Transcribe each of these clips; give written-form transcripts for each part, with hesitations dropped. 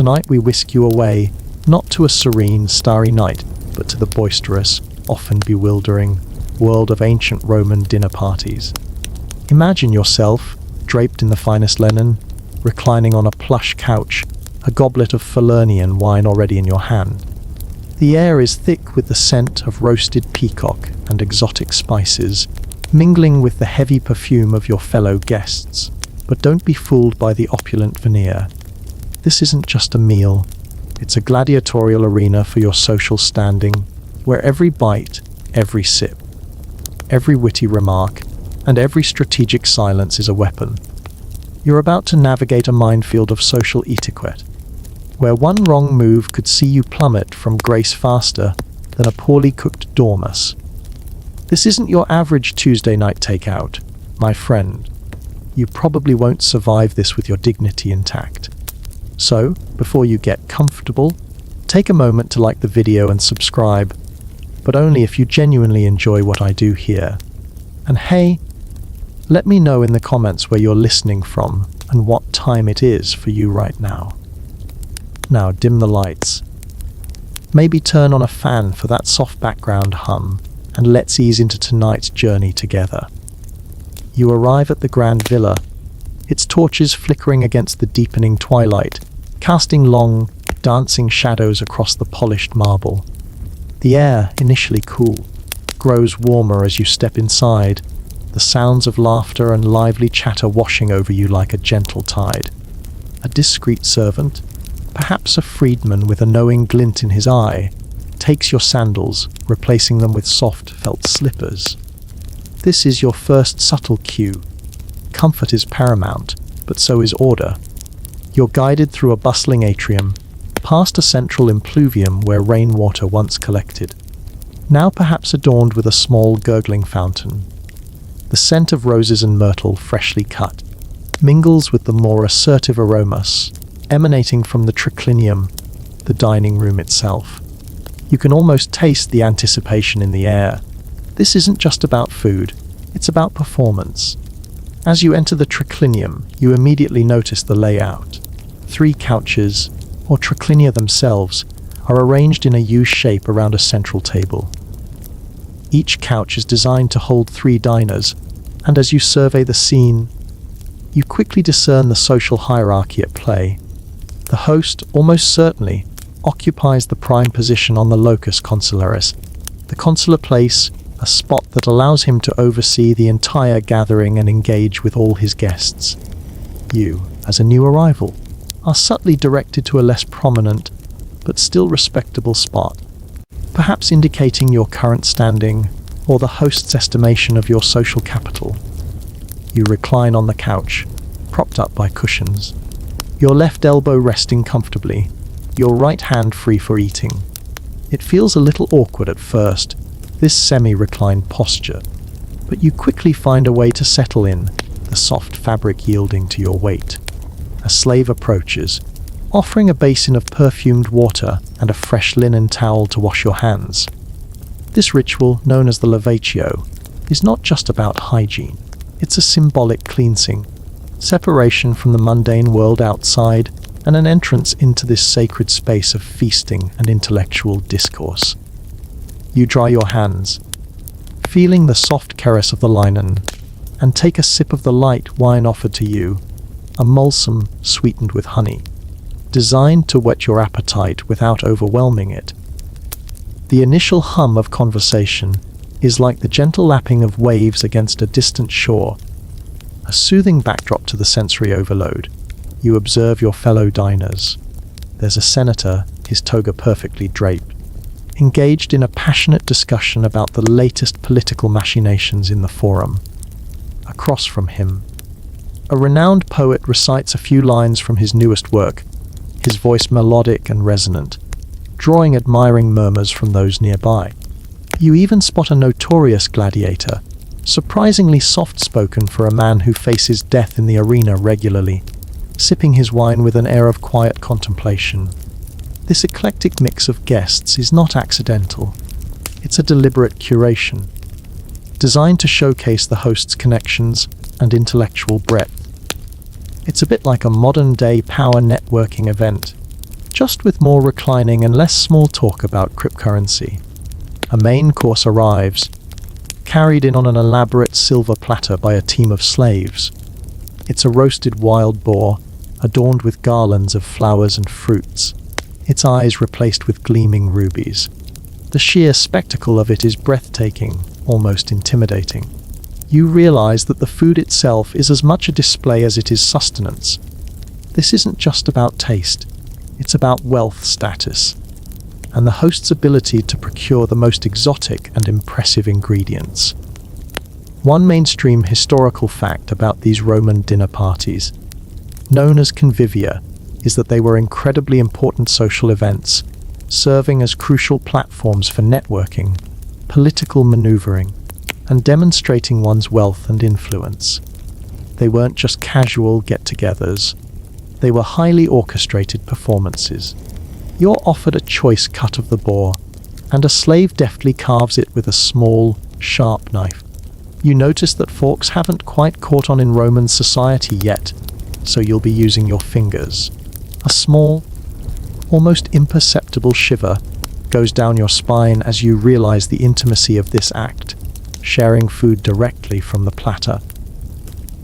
Tonight we whisk you away, not to a serene, starry night, but to the boisterous, often bewildering, world of ancient Roman dinner parties. Imagine yourself, draped in the finest linen, reclining on a plush couch, a goblet of Falernian wine already in your hand. The air is thick with the scent of roasted peacock and exotic spices, mingling with the heavy perfume of your fellow guests. But don't be fooled by the opulent veneer. This isn't just a meal. It's a gladiatorial arena for your social standing, where every bite, every sip, every witty remark, and every strategic silence is a weapon. You're about to navigate a minefield of social etiquette, where one wrong move could see you plummet from grace faster than a poorly cooked dormouse. This isn't your average Tuesday night takeout, my friend. You probably won't survive this with your dignity intact. So, before you get comfortable, take a moment to like the video and subscribe, but only if you genuinely enjoy what I do here. And hey, let me know in the comments where you're listening from and what time it is for you right now. Now dim the lights. Maybe turn on a fan for that soft background hum, and let's ease into tonight's journey together. You arrive at the grand villa, its torches flickering against the deepening twilight, casting long, dancing shadows across the polished marble. The air, initially cool, grows warmer as you step inside, the sounds of laughter and lively chatter washing over you like a gentle tide. A discreet servant, perhaps a freedman with a knowing glint in his eye, takes your sandals, replacing them with soft felt slippers. This is your first subtle cue. Comfort is paramount, but so is order. You're guided through a bustling atrium, past a central impluvium where rainwater once collected, now perhaps adorned with a small gurgling fountain. The scent of roses and myrtle, freshly cut, mingles with the more assertive aromas emanating from the triclinium, the dining room itself. You can almost taste the anticipation in the air. This isn't just about food, it's about performance. As you enter the triclinium, you immediately notice the layout. 3 couches, or triclinia themselves, are arranged in a U shape around a central table. Each couch is designed to hold 3 diners, and as you survey the scene, you quickly discern the social hierarchy at play. The host, almost certainly, occupies the prime position on the locus consularis, the consular place, a spot that allows him to oversee the entire gathering and engage with all his guests. You, as a new arrival, are subtly directed to a less prominent, but still respectable spot, perhaps indicating your current standing or the host's estimation of your social capital. You recline on the couch, propped up by cushions, your left elbow resting comfortably, your right hand free for eating. It feels a little awkward at first, this semi-reclined posture, but you quickly find a way to settle in, the soft fabric yielding to your weight. A slave approaches, offering a basin of perfumed water and a fresh linen towel to wash your hands. This ritual, known as the lavatio, is not just about hygiene. It's a symbolic cleansing, separation from the mundane world outside, and an entrance into this sacred space of feasting and intellectual discourse. You dry your hands, feeling the soft caress of the linen, and take a sip of the light wine offered to you, a mulsum sweetened with honey, designed to whet your appetite without overwhelming it. The initial hum of conversation is like the gentle lapping of waves against a distant shore, a soothing backdrop to the sensory overload. You observe your fellow diners. There's a senator, his toga perfectly draped, engaged in a passionate discussion about the latest political machinations in the forum. Across from him, a renowned poet recites a few lines from his newest work, his voice melodic and resonant, drawing admiring murmurs from those nearby. You even spot a notorious gladiator, surprisingly soft-spoken for a man who faces death in the arena regularly, sipping his wine with an air of quiet contemplation. This eclectic mix of guests is not accidental. It's a deliberate curation, designed to showcase the host's connections and intellectual breadth. It's a bit like a modern-day power networking event, just with more reclining and less small talk about cryptocurrency. A main course arrives, carried in on an elaborate silver platter by a team of slaves. It's a roasted wild boar, adorned with garlands of flowers and fruits, its eyes replaced with gleaming rubies. The sheer spectacle of it is breathtaking, almost intimidating. You realize that the food itself is as much a display as it is sustenance. This isn't just about taste, it's about wealth status, and the host's ability to procure the most exotic and impressive ingredients. One mainstream historical fact about these Roman dinner parties, known as convivia, is that they were incredibly important social events, serving as crucial platforms for networking, political maneuvering, and demonstrating one's wealth and influence. They weren't just casual get-togethers. They were highly orchestrated performances. You're offered a choice cut of the boar, and a slave deftly carves it with a small, sharp knife. You notice that forks haven't quite caught on in Roman society yet, so you'll be using your fingers. A small, almost imperceptible shiver goes down your spine as you realize the intimacy of this act, sharing food directly from the platter.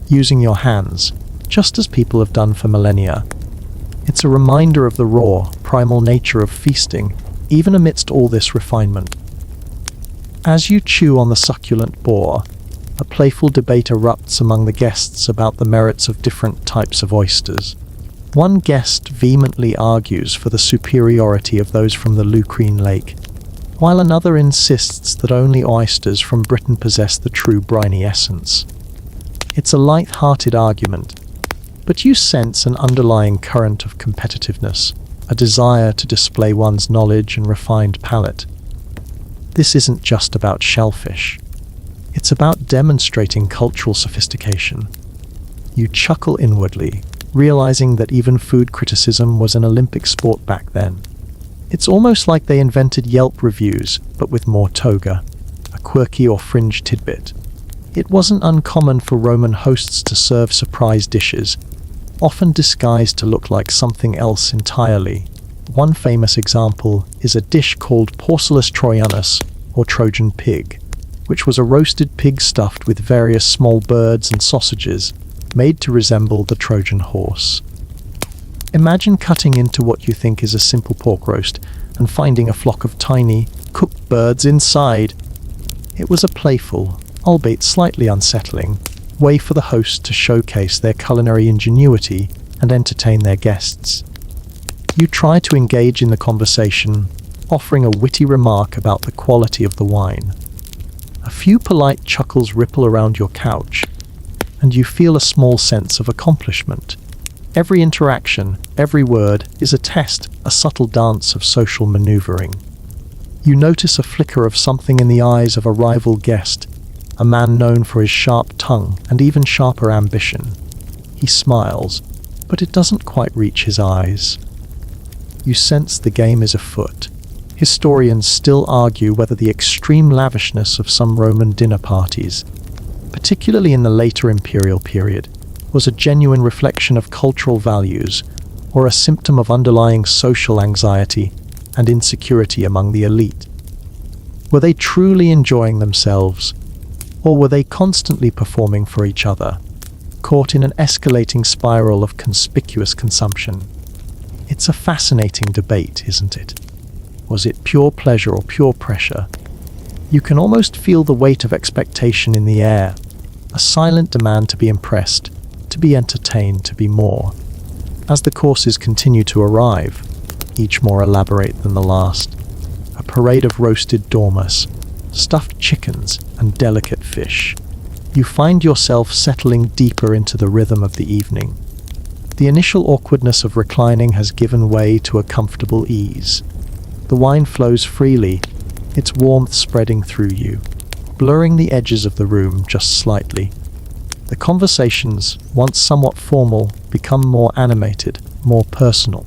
Using your hands, just as people have done for millennia. It's a reminder of the raw, primal nature of feasting, even amidst all this refinement. As you chew on the succulent boar, a playful debate erupts among the guests about the merits of different types of oysters. One guest vehemently argues for the superiority of those from the Lucrine Lake, while another insists that only oysters from Britain possess the true briny essence. It's a light-hearted argument, but you sense an underlying current of competitiveness, a desire to display one's knowledge and refined palate. This isn't just about shellfish. It's about demonstrating cultural sophistication. You chuckle inwardly, realizing that even food criticism was an Olympic sport back then. It's almost like they invented Yelp reviews, but with more toga, a quirky or fringe tidbit. It wasn't uncommon for Roman hosts to serve surprise dishes, often disguised to look like something else entirely. One famous example is a dish called porcellus troianus, or Trojan pig, which was a roasted pig stuffed with various small birds and sausages, made to resemble the Trojan horse. Imagine cutting into what you think is a simple pork roast and finding a flock of tiny, cooked birds inside. It was a playful, albeit slightly unsettling, way for the host to showcase their culinary ingenuity and entertain their guests. You try to engage in the conversation, offering a witty remark about the quality of the wine. A few polite chuckles ripple around your couch, and you feel a small sense of accomplishment. Every interaction, every word, is a test, a subtle dance of social maneuvering. You notice a flicker of something in the eyes of a rival guest, a man known for his sharp tongue and even sharper ambition. He smiles, but it doesn't quite reach his eyes. You sense the game is afoot. Historians still argue whether the extreme lavishness of some Roman dinner parties, particularly in the later imperial period, was a genuine reflection of cultural values or a symptom of underlying social anxiety and insecurity among the elite. Were they truly enjoying themselves, or were they constantly performing for each other, caught in an escalating spiral of conspicuous consumption? It's a fascinating debate, isn't it? Was it pure pleasure or pure pressure? You can almost feel the weight of expectation in the air, a silent demand to be impressed, to be entertained, to be more. As the courses continue to arrive, each more elaborate than the last, a parade of roasted dormice, stuffed chickens, and delicate fish, you find yourself settling deeper into the rhythm of the evening. The initial awkwardness of reclining has given way to a comfortable ease. The wine flows freely, its warmth spreading through you, blurring the edges of the room just slightly. The conversations, once somewhat formal, become more animated, more personal.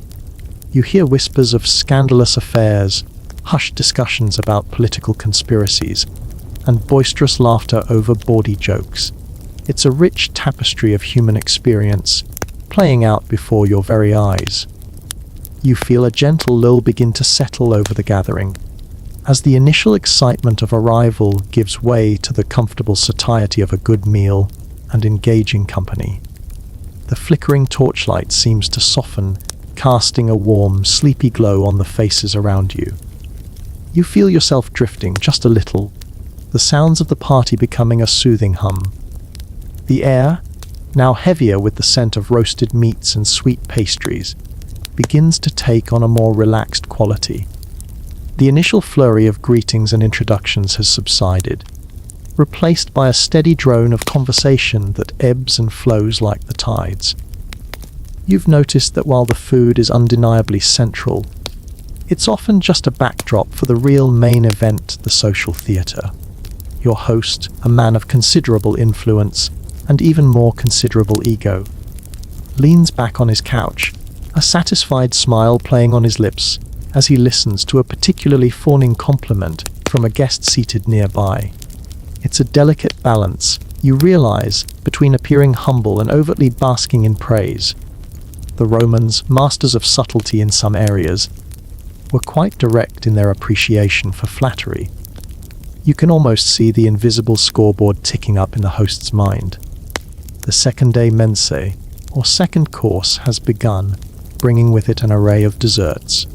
You hear whispers of scandalous affairs, hushed discussions about political conspiracies, and boisterous laughter over bawdy jokes. It's a rich tapestry of human experience, playing out before your very eyes. You feel a gentle lull begin to settle over the gathering, as the initial excitement of arrival gives way to the comfortable satiety of a good meal and engaging company. The flickering torchlight seems to soften, casting a warm, sleepy glow on the faces around you. You feel yourself drifting just a little, the sounds of the party becoming a soothing hum. The air, now heavier with the scent of roasted meats and sweet pastries, begins to take on a more relaxed quality. The initial flurry of greetings and introductions has subsided, replaced by a steady drone of conversation that ebbs and flows like the tides. You've noticed that while the food is undeniably central, it's often just a backdrop for the real main event, the social theatre. Your host, a man of considerable influence and even more considerable ego, leans back on his couch, a satisfied smile playing on his lips as he listens to a particularly fawning compliment from a guest seated nearby. It's a delicate balance, you realize, between appearing humble and overtly basking in praise. The Romans, masters of subtlety in some areas, were quite direct in their appreciation for flattery. You can almost see the invisible scoreboard ticking up in the host's mind. The second-day mense, or second course, has begun, bringing with it an array of desserts.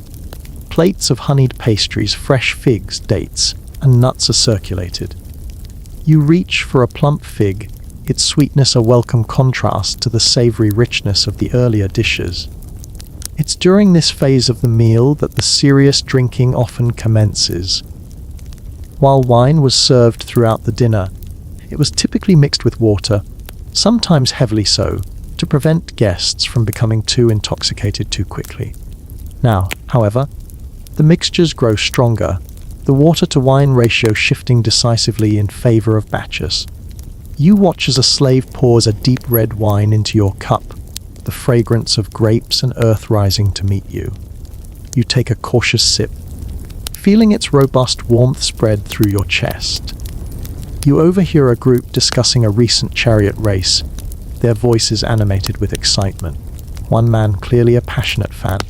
Plates of honeyed pastries, fresh figs, dates, and nuts are circulated. You reach for a plump fig, its sweetness a welcome contrast to the savory richness of the earlier dishes. It's during this phase of the meal that the serious drinking often commences. While wine was served throughout the dinner, it was typically mixed with water, sometimes heavily so, to prevent guests from becoming too intoxicated too quickly. Now, however, the mixtures grow stronger, the water-to-wine ratio shifting decisively in favor of Bacchus. You watch as a slave pours a deep red wine into your cup, the fragrance of grapes and earth rising to meet you. You take a cautious sip, feeling its robust warmth spread through your chest. You overhear a group discussing a recent chariot race, their voices animated with excitement. One man, clearly a passionate fan,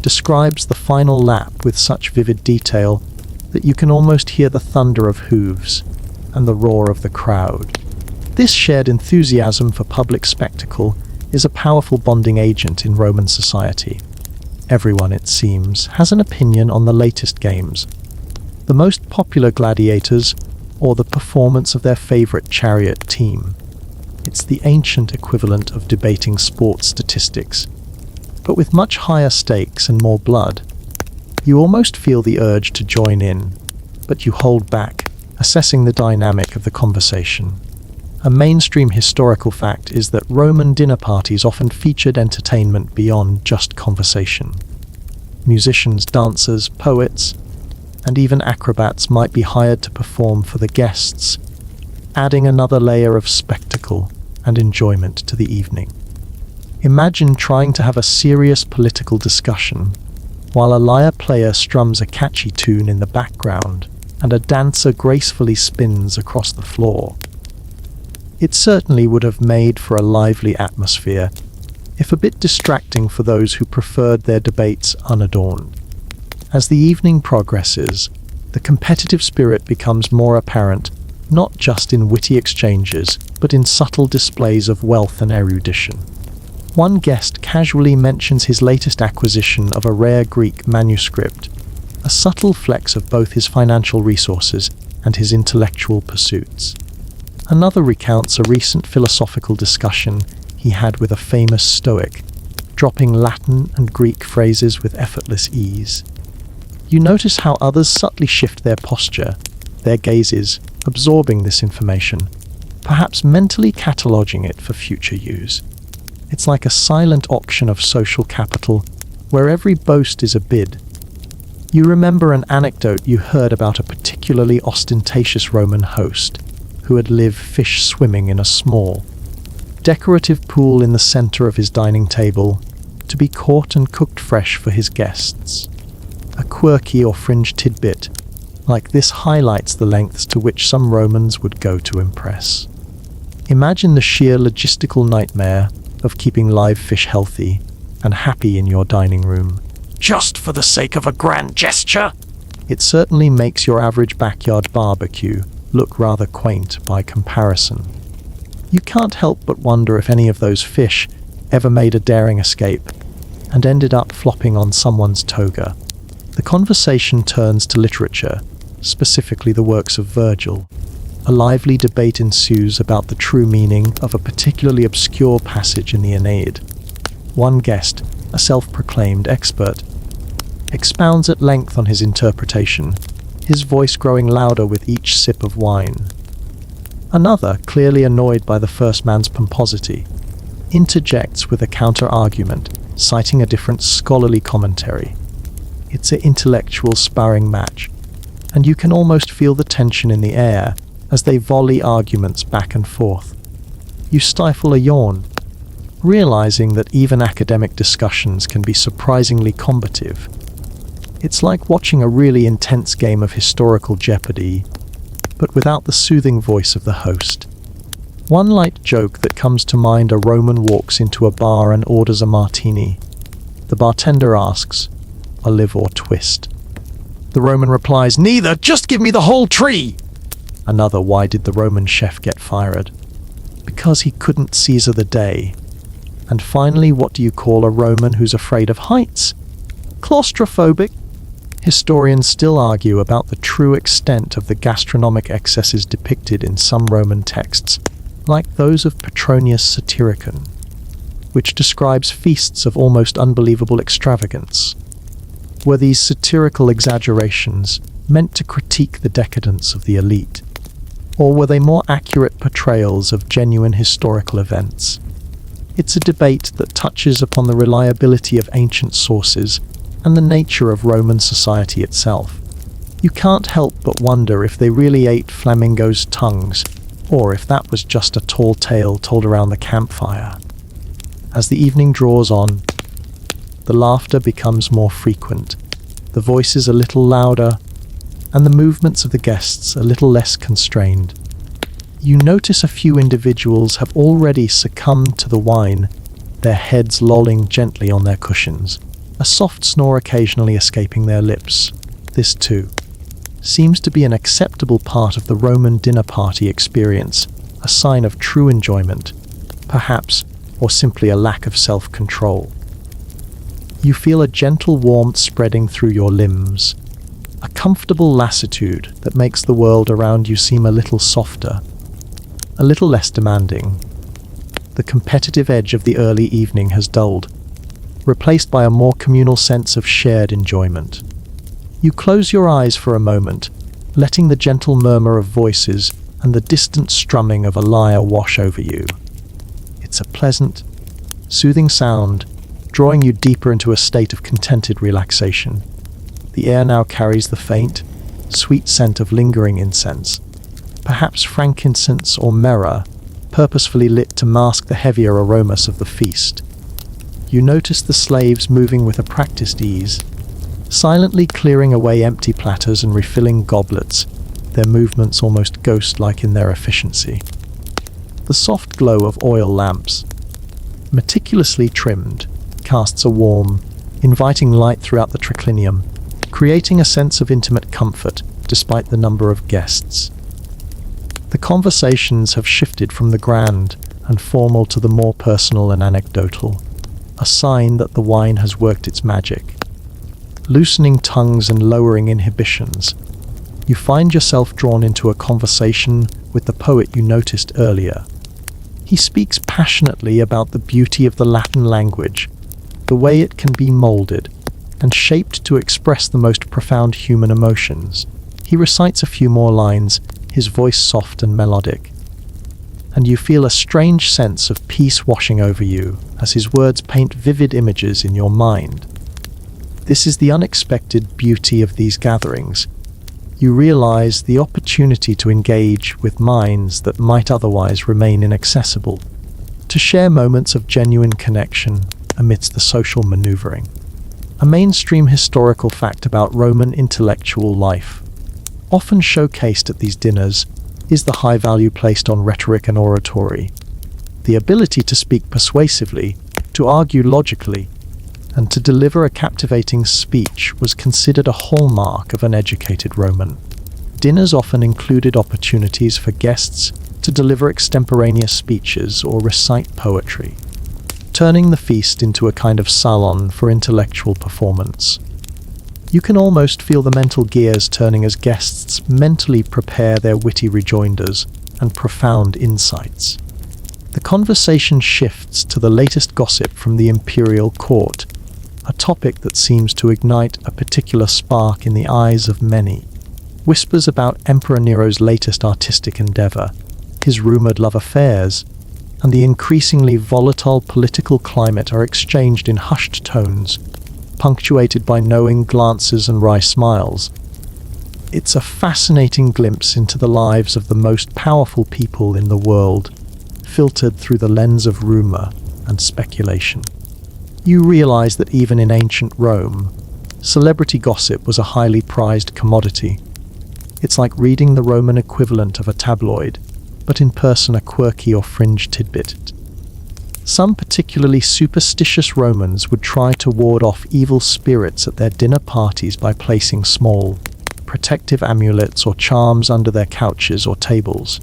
describes the final lap with such vivid detail that you can almost hear the thunder of hooves and the roar of the crowd. This shared enthusiasm for public spectacle is a powerful bonding agent in Roman society. Everyone, it seems, has an opinion on the latest games, the most popular gladiators, or the performance of their favorite chariot team. It's the ancient equivalent of debating sports statistics, but with much higher stakes and more blood. You almost feel the urge to join in, but you hold back, assessing the dynamic of the conversation. A mainstream historical fact is that Roman dinner parties often featured entertainment beyond just conversation. Musicians, dancers, poets, and even acrobats might be hired to perform for the guests, adding another layer of spectacle and enjoyment to the evening. Imagine trying to have a serious political discussion while a lyre player strums a catchy tune in the background and a dancer gracefully spins across the floor. It certainly would have made for a lively atmosphere, if a bit distracting for those who preferred their debates unadorned. As the evening progresses, the competitive spirit becomes more apparent, not just in witty exchanges, but in subtle displays of wealth and erudition. One guest casually mentions his latest acquisition of a rare Greek manuscript, a subtle flex of both his financial resources and his intellectual pursuits. Another recounts a recent philosophical discussion he had with a famous Stoic, dropping Latin and Greek phrases with effortless ease. You notice how others subtly shift their posture, their gazes, absorbing this information, perhaps mentally cataloging it for future use. It's like a silent auction of social capital, where every boast is a bid. You remember an anecdote you heard about a particularly ostentatious Roman host who had lived fish swimming in a small, decorative pool in the center of his dining table, to be caught and cooked fresh for his guests. A quirky or fringe tidbit like this highlights the lengths to which some Romans would go to impress. Imagine the sheer logistical nightmare of keeping live fish healthy and happy in your dining room, just for the sake of a grand gesture? It certainly makes your average backyard barbecue look rather quaint by comparison. You can't help but wonder if any of those fish ever made a daring escape and ended up flopping on someone's toga. The conversation turns to literature, specifically the works of Virgil. A lively debate ensues about the true meaning of a particularly obscure passage in the Aeneid. One guest, a self-proclaimed expert, expounds at length on his interpretation, his voice growing louder with each sip of wine. Another, clearly annoyed by the first man's pomposity, interjects with a counter-argument, citing a different scholarly commentary. It's an intellectual sparring match, and you can almost feel the tension in the air as they volley arguments back and forth. You stifle a yawn, realizing that even academic discussions can be surprisingly combative. It's like watching a really intense game of historical Jeopardy, but without the soothing voice of the host. One light joke that comes to mind: a Roman walks into a bar and orders a martini. The bartender asks, olive or twist? The Roman replies, neither, just give me the whole tree! Another, why did the Roman chef get fired? Because he couldn't Caesar the day. And finally, what do you call a Roman who's afraid of heights? Claustrophobic? Historians still argue about the true extent of the gastronomic excesses depicted in some Roman texts, like those of Petronius Satyricon, which describes feasts of almost unbelievable extravagance. Were these satirical exaggerations meant to critique the decadence of the elite, or were they more accurate portrayals of genuine historical events? It's a debate that touches upon the reliability of ancient sources and the nature of Roman society itself. You can't help but wonder if they really ate flamingos' tongues, or if that was just a tall tale told around the campfire. As the evening draws on, the laughter becomes more frequent, the voices a little louder, and the movements of the guests a little less constrained. You notice a few individuals have already succumbed to the wine, their heads lolling gently on their cushions, a soft snore occasionally escaping their lips. This, too, seems to be an acceptable part of the Roman dinner party experience, a sign of true enjoyment, perhaps, or simply a lack of self-control. You feel a gentle warmth spreading through your limbs, a comfortable lassitude that makes the world around you seem a little softer, a little less demanding. The competitive edge of the early evening has dulled, replaced by a more communal sense of shared enjoyment. You close your eyes for a moment, letting the gentle murmur of voices and the distant strumming of a lyre wash over you. It's a pleasant, soothing sound, drawing you deeper into a state of contented relaxation. The air now carries the faint, sweet scent of lingering incense, perhaps frankincense or myrrh, purposefully lit to mask the heavier aromas of the feast. You notice the slaves moving with a practiced ease, silently clearing away empty platters and refilling goblets, their movements almost ghost-like in their efficiency. The soft glow of oil lamps, meticulously trimmed, casts a warm, inviting light throughout the triclinium, creating a sense of intimate comfort despite the number of guests. The conversations have shifted from the grand and formal to the more personal and anecdotal, a sign that the wine has worked its magic. Loosening tongues and lowering inhibitions, you find yourself drawn into a conversation with the poet you noticed earlier. He speaks passionately about the beauty of the Latin language, the way it can be molded and shaped to express the most profound human emotions. He recites a few more lines, his voice soft and melodic, and you feel a strange sense of peace washing over you as his words paint vivid images in your mind. This is the unexpected beauty of these gatherings. You realize the opportunity to engage with minds that might otherwise remain inaccessible, to share moments of genuine connection amidst the social maneuvering. A mainstream historical fact about Roman intellectual life, often showcased at these dinners, is the high value placed on rhetoric and oratory, the ability to speak persuasively, to argue logically, and to deliver a captivating speech was considered a hallmark of an educated Roman. Dinners often included opportunities for guests to deliver extemporaneous speeches or recite poetry, turning the feast into a kind of salon for intellectual performance. You can almost feel the mental gears turning as guests mentally prepare their witty rejoinders and profound insights. The conversation shifts to the latest gossip from the imperial court, a topic that seems to ignite a particular spark in the eyes of many. Whispers about Emperor Nero's latest artistic endeavor, his rumored love affairs, and the increasingly volatile political climate are exchanged in hushed tones, punctuated by knowing glances and wry smiles. It's a fascinating glimpse into the lives of the most powerful people in the world, filtered through the lens of rumor and speculation. You realize that even in ancient Rome, celebrity gossip was a highly prized commodity. It's like reading the Roman equivalent of a tabloid, but in person a quirky or fringe tidbit. Some particularly superstitious Romans would try to ward off evil spirits at their dinner parties by placing small, protective amulets or charms under their couches or tables.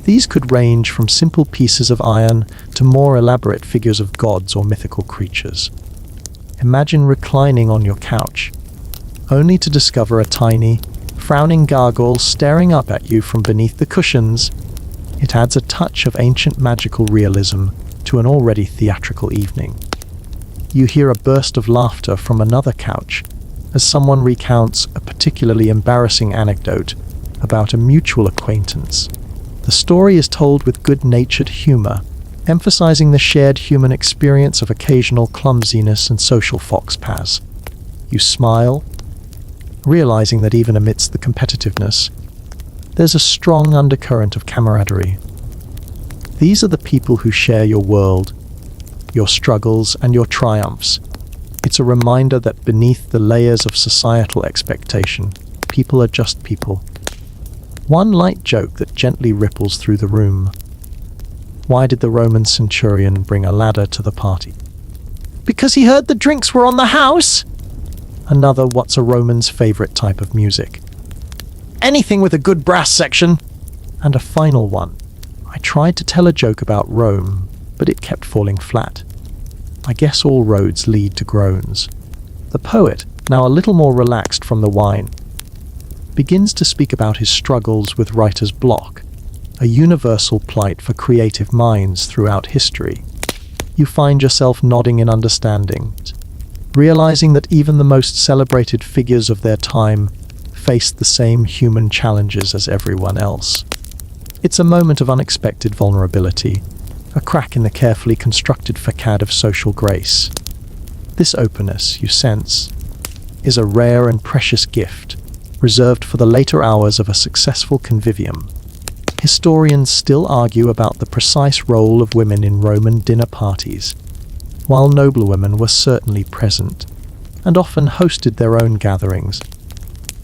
These could range from simple pieces of iron to more elaborate figures of gods or mythical creatures. Imagine reclining on your couch, only to discover a tiny, frowning gargoyle staring up at you from beneath the cushions. It adds a touch of ancient magical realism to an already theatrical evening. You hear a burst of laughter from another couch as someone recounts a particularly embarrassing anecdote about a mutual acquaintance. The story is told with good-natured humor, emphasizing the shared human experience of occasional clumsiness and social foxpass. You smile, realizing that even amidst the competitiveness, there's a strong undercurrent of camaraderie. These are the people who share your world, your struggles and your triumphs. It's a reminder that beneath the layers of societal expectation, people are just people. One light joke that gently ripples through the room. Why did the Roman centurion bring a ladder to the party? Because he heard the drinks were on the house. Another, what's a Roman's favorite type of music? Anything with a good brass section. And a final one. I tried to tell a joke about Rome, but it kept falling flat. I guess all roads lead to groans. The poet, now a little more relaxed from the wine, begins to speak about his struggles with writer's block, a universal plight for creative minds throughout history. You find yourself nodding in understanding, realizing that even the most celebrated figures of their time faced the same human challenges as everyone else. It's a moment of unexpected vulnerability, a crack in the carefully constructed facade of social grace. This openness, you sense, is a rare and precious gift, reserved for the later hours of a successful convivium. Historians still argue about the precise role of women in Roman dinner parties. While nobler women were certainly present, and often hosted their own gatherings,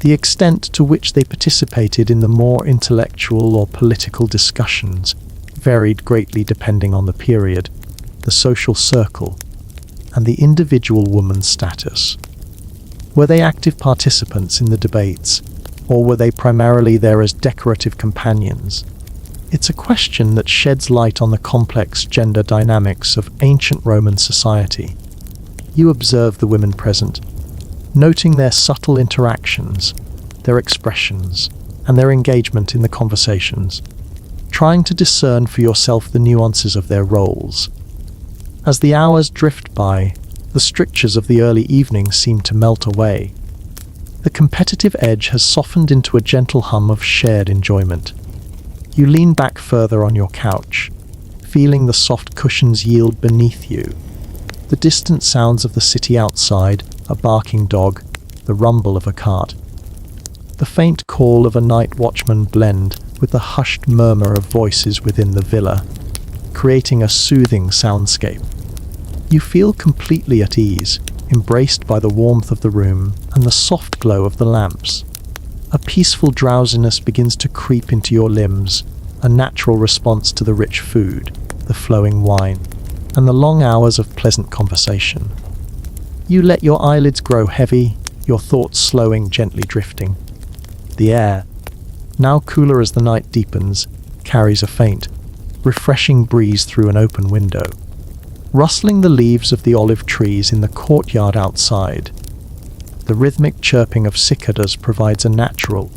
the extent to which they participated in the more intellectual or political discussions varied greatly depending on the period, the social circle, and the individual woman's status. Were they active participants in the debates, or were they primarily there as decorative companions? It's a question that sheds light on the complex gender dynamics of ancient Roman society. You observe the women present, noting their subtle interactions, their expressions, and their engagement in the conversations, trying to discern for yourself the nuances of their roles. As the hours drift by, the strictures of the early evening seem to melt away. The competitive edge has softened into a gentle hum of shared enjoyment. You lean back further on your couch, feeling the soft cushions yield beneath you. The distant sounds of the city outside, a barking dog, the rumble of a cart. The faint call of a night watchman blend with the hushed murmur of voices within the villa, creating a soothing soundscape. You feel completely at ease, embraced by the warmth of the room and the soft glow of the lamps. A peaceful drowsiness begins to creep into your limbs, a natural response to the rich food, the flowing wine, and the long hours of pleasant conversation. You let your eyelids grow heavy, your thoughts slowing, gently drifting. The air, now cooler as the night deepens, carries a faint, refreshing breeze through an open window, rustling the leaves of the olive trees in the courtyard outside. The rhythmic chirping of cicadas provides a natural,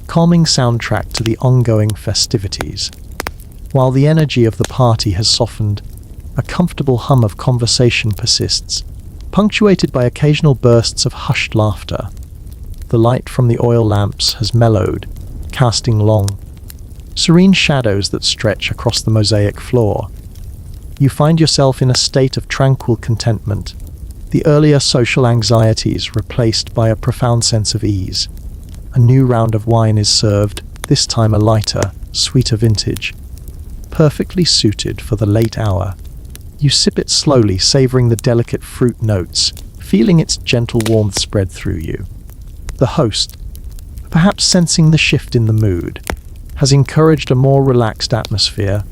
calming soundtrack to the ongoing festivities. While the energy of the party has softened, a comfortable hum of conversation persists, punctuated by occasional bursts of hushed laughter. The light from the oil lamps has mellowed, casting long, serene shadows that stretch across the mosaic floor. You find yourself in a state of tranquil contentment, the earlier social anxieties replaced by a profound sense of ease. A new round of wine is served, this time a lighter, sweeter vintage, perfectly suited for the late hour. You sip it slowly, savoring the delicate fruit notes, feeling its gentle warmth spread through you. The host, perhaps sensing the shift in the mood, has encouraged a more relaxed atmosphere,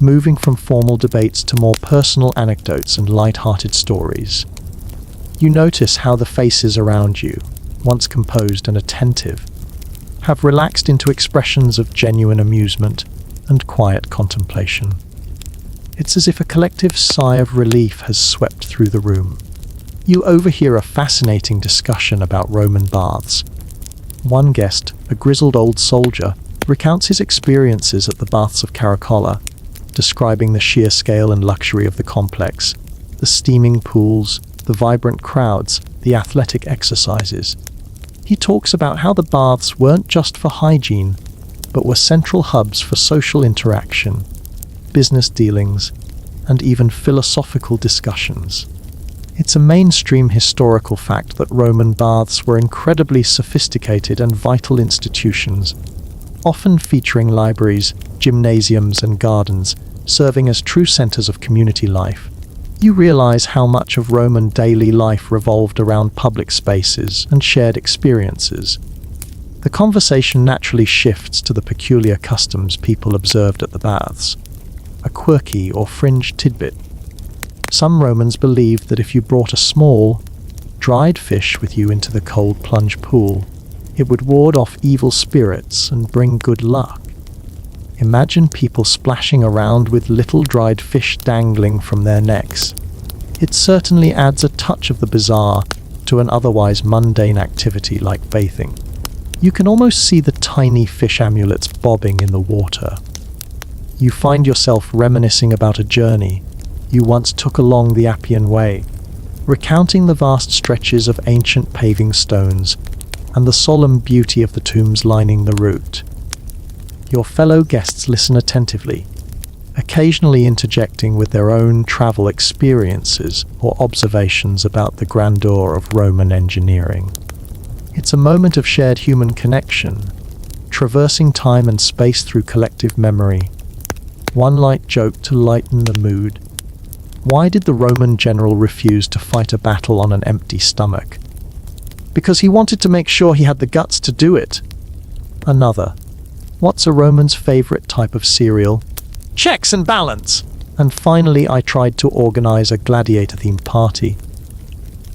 moving from formal debates to more personal anecdotes and light-hearted stories. You notice how the faces around you, once composed and attentive, have relaxed into expressions of genuine amusement and quiet contemplation. It's as if a collective sigh of relief has swept through the room. You overhear a fascinating discussion about Roman baths. One guest, a grizzled old soldier, recounts his experiences at the baths of Caracolla, describing the sheer scale and luxury of the complex, the steaming pools, the vibrant crowds, the athletic exercises. He talks about how the baths weren't just for hygiene, but were central hubs for social interaction, business dealings, and even philosophical discussions. It's a mainstream historical fact that Roman baths were incredibly sophisticated and vital institutions, often featuring libraries, gymnasiums, and gardens, serving as true centers of community life. You realize how much of Roman daily life revolved around public spaces and shared experiences. The conversation naturally shifts to the peculiar customs people observed at the baths, a quirky or fringe tidbit. Some Romans believed that if you brought a small, dried fish with you into the cold plunge pool, it would ward off evil spirits and bring good luck. Imagine people splashing around with little dried fish dangling from their necks. It certainly adds a touch of the bizarre to an otherwise mundane activity like bathing. You can almost see the tiny fish amulets bobbing in the water. You find yourself reminiscing about a journey you once took along the Appian Way, recounting the vast stretches of ancient paving stones and the solemn beauty of the tombs lining the route. Your fellow guests listen attentively, occasionally interjecting with their own travel experiences or observations about the grandeur of Roman engineering. It's a moment of shared human connection, traversing time and space through collective memory. One light joke to lighten the mood. Why did the Roman general refuse to fight a battle on an empty stomach? Because he wanted to make sure he had the guts to do it. Another. What's a Roman's favorite type of cereal? Checks and balance. And finally, I tried to organize a gladiator-themed party.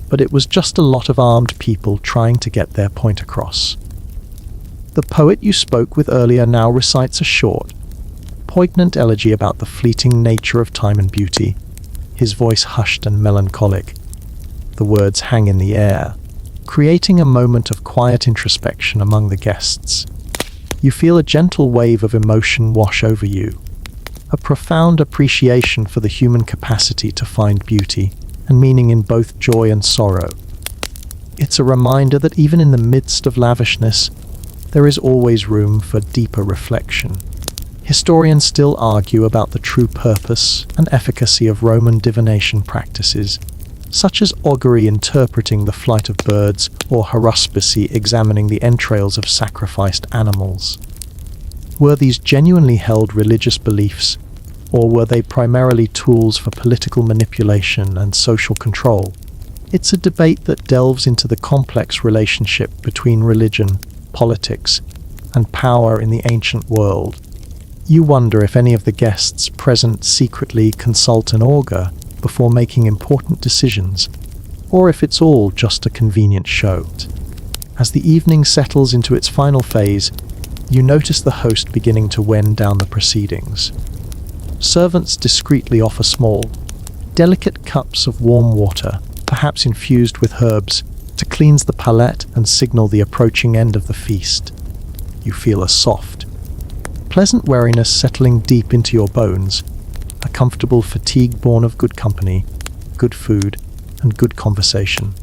But it was just a lot of armed people trying to get their point across. The poet you spoke with earlier now recites a short, poignant elegy about the fleeting nature of time and beauty, his voice hushed and melancholic. The words hang in the air, creating a moment of quiet introspection among the guests. You feel a gentle wave of emotion wash over you, a profound appreciation for the human capacity to find beauty and meaning in both joy and sorrow. It's a reminder that even in the midst of lavishness, there is always room for deeper reflection. Historians still argue about the true purpose and efficacy of Roman divination practices, such as augury interpreting the flight of birds or haruspicy examining the entrails of sacrificed animals. Were these genuinely held religious beliefs, or were they primarily tools for political manipulation and social control? It's a debate that delves into the complex relationship between religion, politics, and power in the ancient world. You wonder if any of the guests present secretly consult an augur before making important decisions, or if it's all just a convenient show. As the evening settles into its final phase, you notice the host beginning to wind down the proceedings. Servants discreetly offer small, delicate cups of warm water, perhaps infused with herbs, to cleanse the palate and signal the approaching end of the feast. You feel a soft, pleasant weariness settling deep into your bones, a comfortable fatigue born of good company, good food, and good conversation.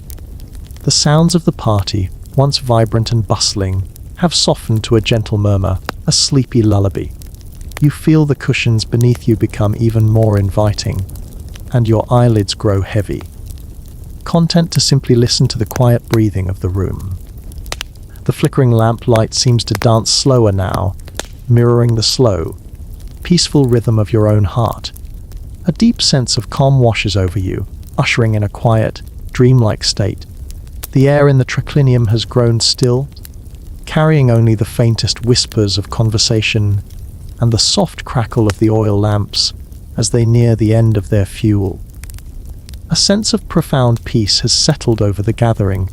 The sounds of the party, once vibrant and bustling, have softened to a gentle murmur, a sleepy lullaby. You feel the cushions beneath you become even more inviting, and your eyelids grow heavy, content to simply listen to the quiet breathing of the room. The flickering lamp light seems to dance slower now, mirroring the slow, peaceful rhythm of your own heart. A deep sense of calm washes over you, ushering in a quiet, dreamlike state. The air in the triclinium has grown still, carrying only the faintest whispers of conversation and the soft crackle of the oil lamps as they near the end of their fuel. A sense of profound peace has settled over the gathering,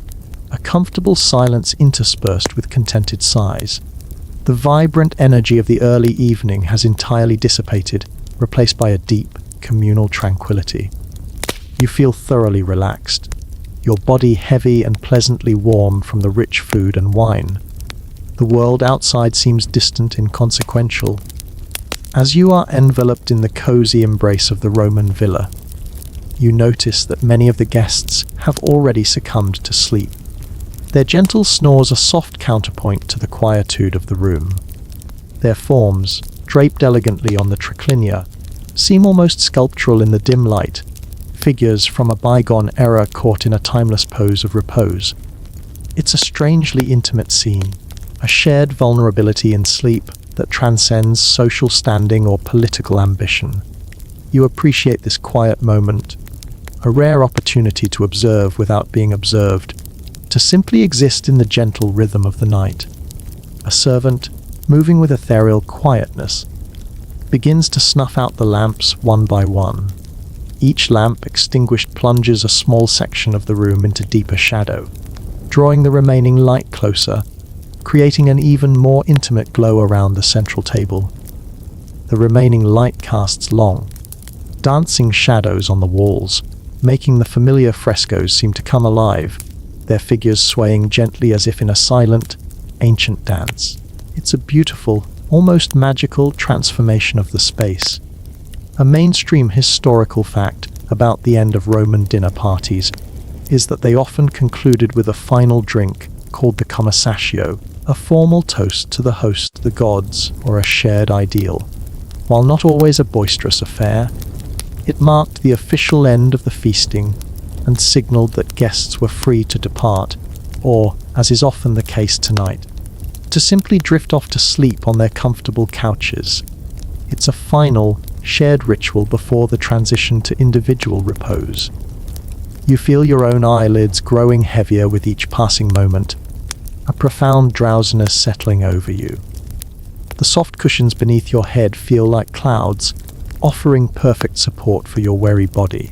a comfortable silence interspersed with contented sighs. The vibrant energy of the early evening has entirely dissipated, replaced by a deep, communal tranquility. You feel thoroughly relaxed, your body heavy and pleasantly warm from the rich food and wine. The world outside seems distant and inconsequential. As you are enveloped in the cozy embrace of the Roman villa, you notice that many of the guests have already succumbed to sleep. Their gentle snores a soft counterpoint to the quietude of the room. Their forms, draped elegantly on the triclinia, seem almost sculptural in the dim light, figures from a bygone era caught in a timeless pose of repose. It's a strangely intimate scene, a shared vulnerability in sleep that transcends social standing or political ambition. You appreciate this quiet moment, a rare opportunity to observe without being observed, to simply exist in the gentle rhythm of the night. A servant, moving with ethereal quietness, begins to snuff out the lamps one by one. Each lamp extinguished plunges a small section of the room into deeper shadow, drawing the remaining light closer, creating an even more intimate glow around the central table. The remaining light casts long, dancing shadows on the walls, making the familiar frescoes seem to come alive, their figures swaying gently as if in a silent, ancient dance. It's a beautiful, almost magical transformation of the space. A mainstream historical fact about the end of Roman dinner parties is that they often concluded with a final drink called the conversatio, a formal toast to the host, the gods, or a shared ideal. While not always a boisterous affair, it marked the official end of the feasting and signaled that guests were free to depart, or, as is often the case tonight, to simply drift off to sleep on their comfortable couches. It's a final, shared ritual before the transition to individual repose. You feel your own eyelids growing heavier with each passing moment, a profound drowsiness settling over you. The soft cushions beneath your head feel like clouds, offering perfect support for your weary body.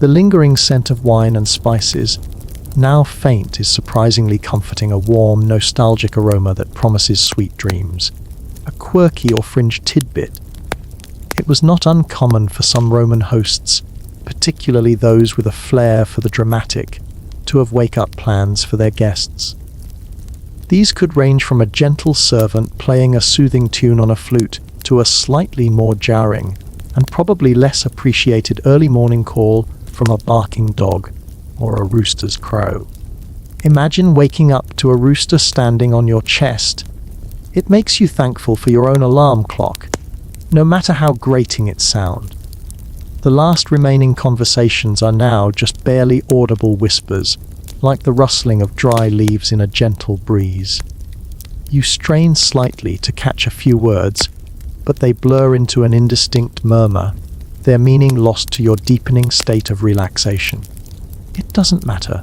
The lingering scent of wine and spices, now faint, is surprisingly comforting, a warm, nostalgic aroma that promises sweet dreams. A quirky or fringe tidbit. It was not uncommon for some Roman hosts, particularly those with a flair for the dramatic, to have wake-up plans for their guests. These could range from a gentle servant playing a soothing tune on a flute to a slightly more jarring and probably less appreciated early morning call from a barking dog or a rooster's crow. Imagine waking up to a rooster standing on your chest. It makes you thankful for your own alarm clock, no matter how grating it sounds. The last remaining conversations are now just barely audible whispers, like the rustling of dry leaves in a gentle breeze. You strain slightly to catch a few words, but they blur into an indistinct murmur, their meaning lost to your deepening state of relaxation. It doesn't matter.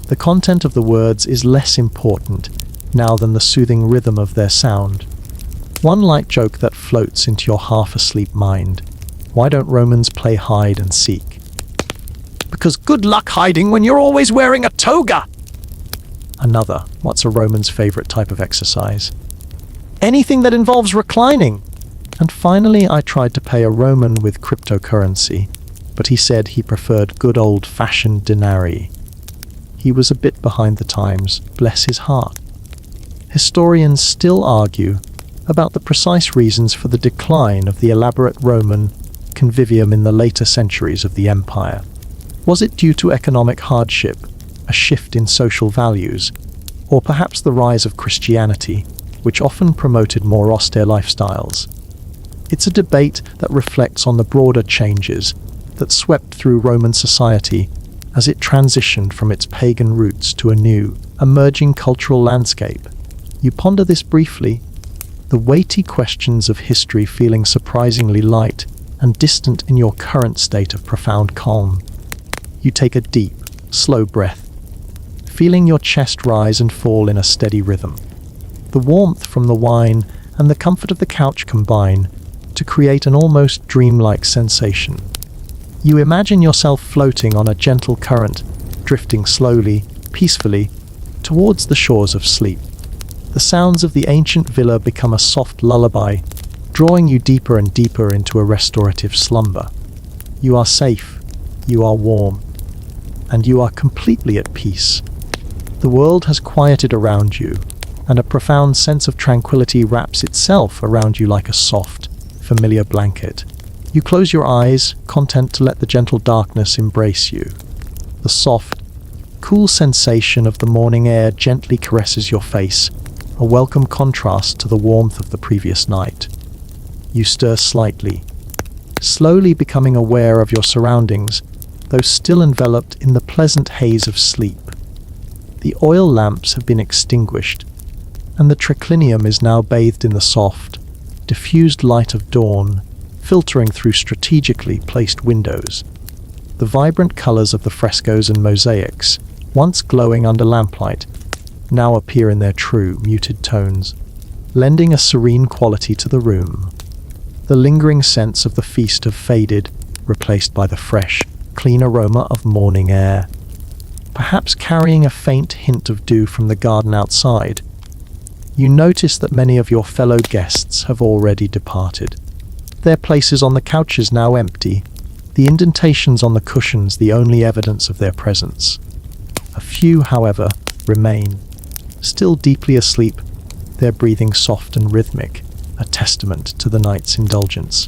The content of the words is less important now than the soothing rhythm of their sound. One light joke that floats into your half-asleep mind: why don't Romans play hide and seek? because good luck hiding when you're always wearing a toga. Another, what's a Roman's favorite type of exercise? Anything that involves reclining. And finally, I tried to pay a Roman with cryptocurrency, but he said he preferred good old-fashioned denarii. He was a bit behind the times, bless his heart. Historians still argue about the precise reasons for the decline of the elaborate Roman convivium in the later centuries of the empire. Was it due to economic hardship, a shift in social values, or perhaps the rise of Christianity, which often promoted more austere lifestyles? It's a debate that reflects on the broader changes that swept through Roman society as it transitioned from its pagan roots to a new, emerging cultural landscape. You ponder this briefly, the weighty questions of history feeling surprisingly light and distant in your current state of profound calm. You take a deep, slow breath, feeling your chest rise and fall in a steady rhythm. The warmth from the wine and the comfort of the couch combine to create an almost dreamlike sensation. You imagine yourself floating on a gentle current, drifting slowly, peacefully, towards the shores of sleep. The sounds of the ancient villa become a soft lullaby, drawing you deeper and deeper into a restorative slumber. You are safe, you are warm, and you are completely at peace. The world has quieted around you, and a profound sense of tranquility wraps itself around you like a soft, familiar blanket. You close your eyes, content to let the gentle darkness embrace you. The soft, cool sensation of the morning air gently caresses your face, a welcome contrast to the warmth of the previous night. You stir slightly, slowly becoming aware of your surroundings, though still enveloped in the pleasant haze of sleep. The oil lamps have been extinguished, and the triclinium is now bathed in the soft, diffused light of dawn, filtering through strategically placed windows. The vibrant colors of the frescoes and mosaics, once glowing under lamplight, now appear in their true, muted tones, lending a serene quality to the room. The lingering scents of the feast have faded, replaced by the fresh, clean aroma of morning air, perhaps carrying a faint hint of dew from the garden outside. You notice that many of your fellow guests have already departed. Their places on the couches now empty, the indentations on the cushions the only evidence of their presence. A few, however, remain, still deeply asleep, their breathing soft and rhythmic, a testament to the night's indulgence.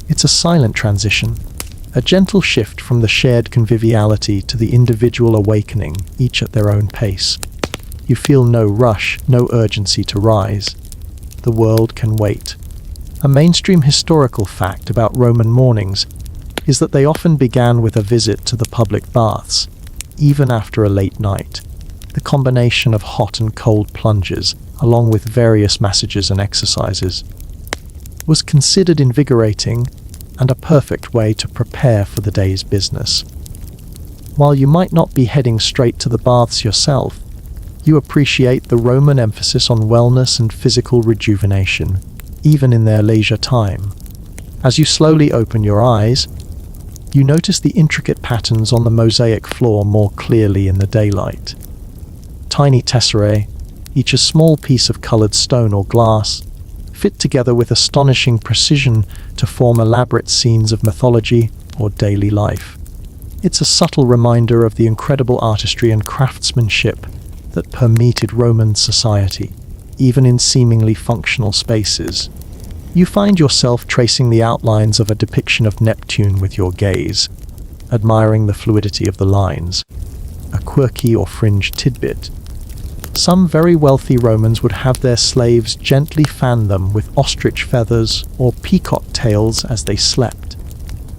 It's a silent transition, a gentle shift from the shared conviviality to the individual awakening, each at their own pace. You feel no rush, no urgency to rise. The world can wait. A mainstream historical fact about Roman mornings is that they often began with a visit to the public baths, even after a late night. The combination of hot and cold plunges, along with various massages and exercises, was considered invigorating and a perfect way to prepare for the day's business. While you might not be heading straight to the baths yourself, you appreciate the Roman emphasis on wellness and physical rejuvenation, even in their leisure time. As you slowly open your eyes, you notice the intricate patterns on the mosaic floor more clearly in the daylight. Tiny tesserae, each a small piece of colored stone or glass, fit together with astonishing precision to form elaborate scenes of mythology or daily life. It's a subtle reminder of the incredible artistry and craftsmanship that permeated Roman society, even in seemingly functional spaces. You find yourself tracing the outlines of a depiction of Neptune with your gaze, admiring the fluidity of the lines, a quirky or fringe tidbit. Some very wealthy Romans would have their slaves gently fan them with ostrich feathers or peacock tails as they slept,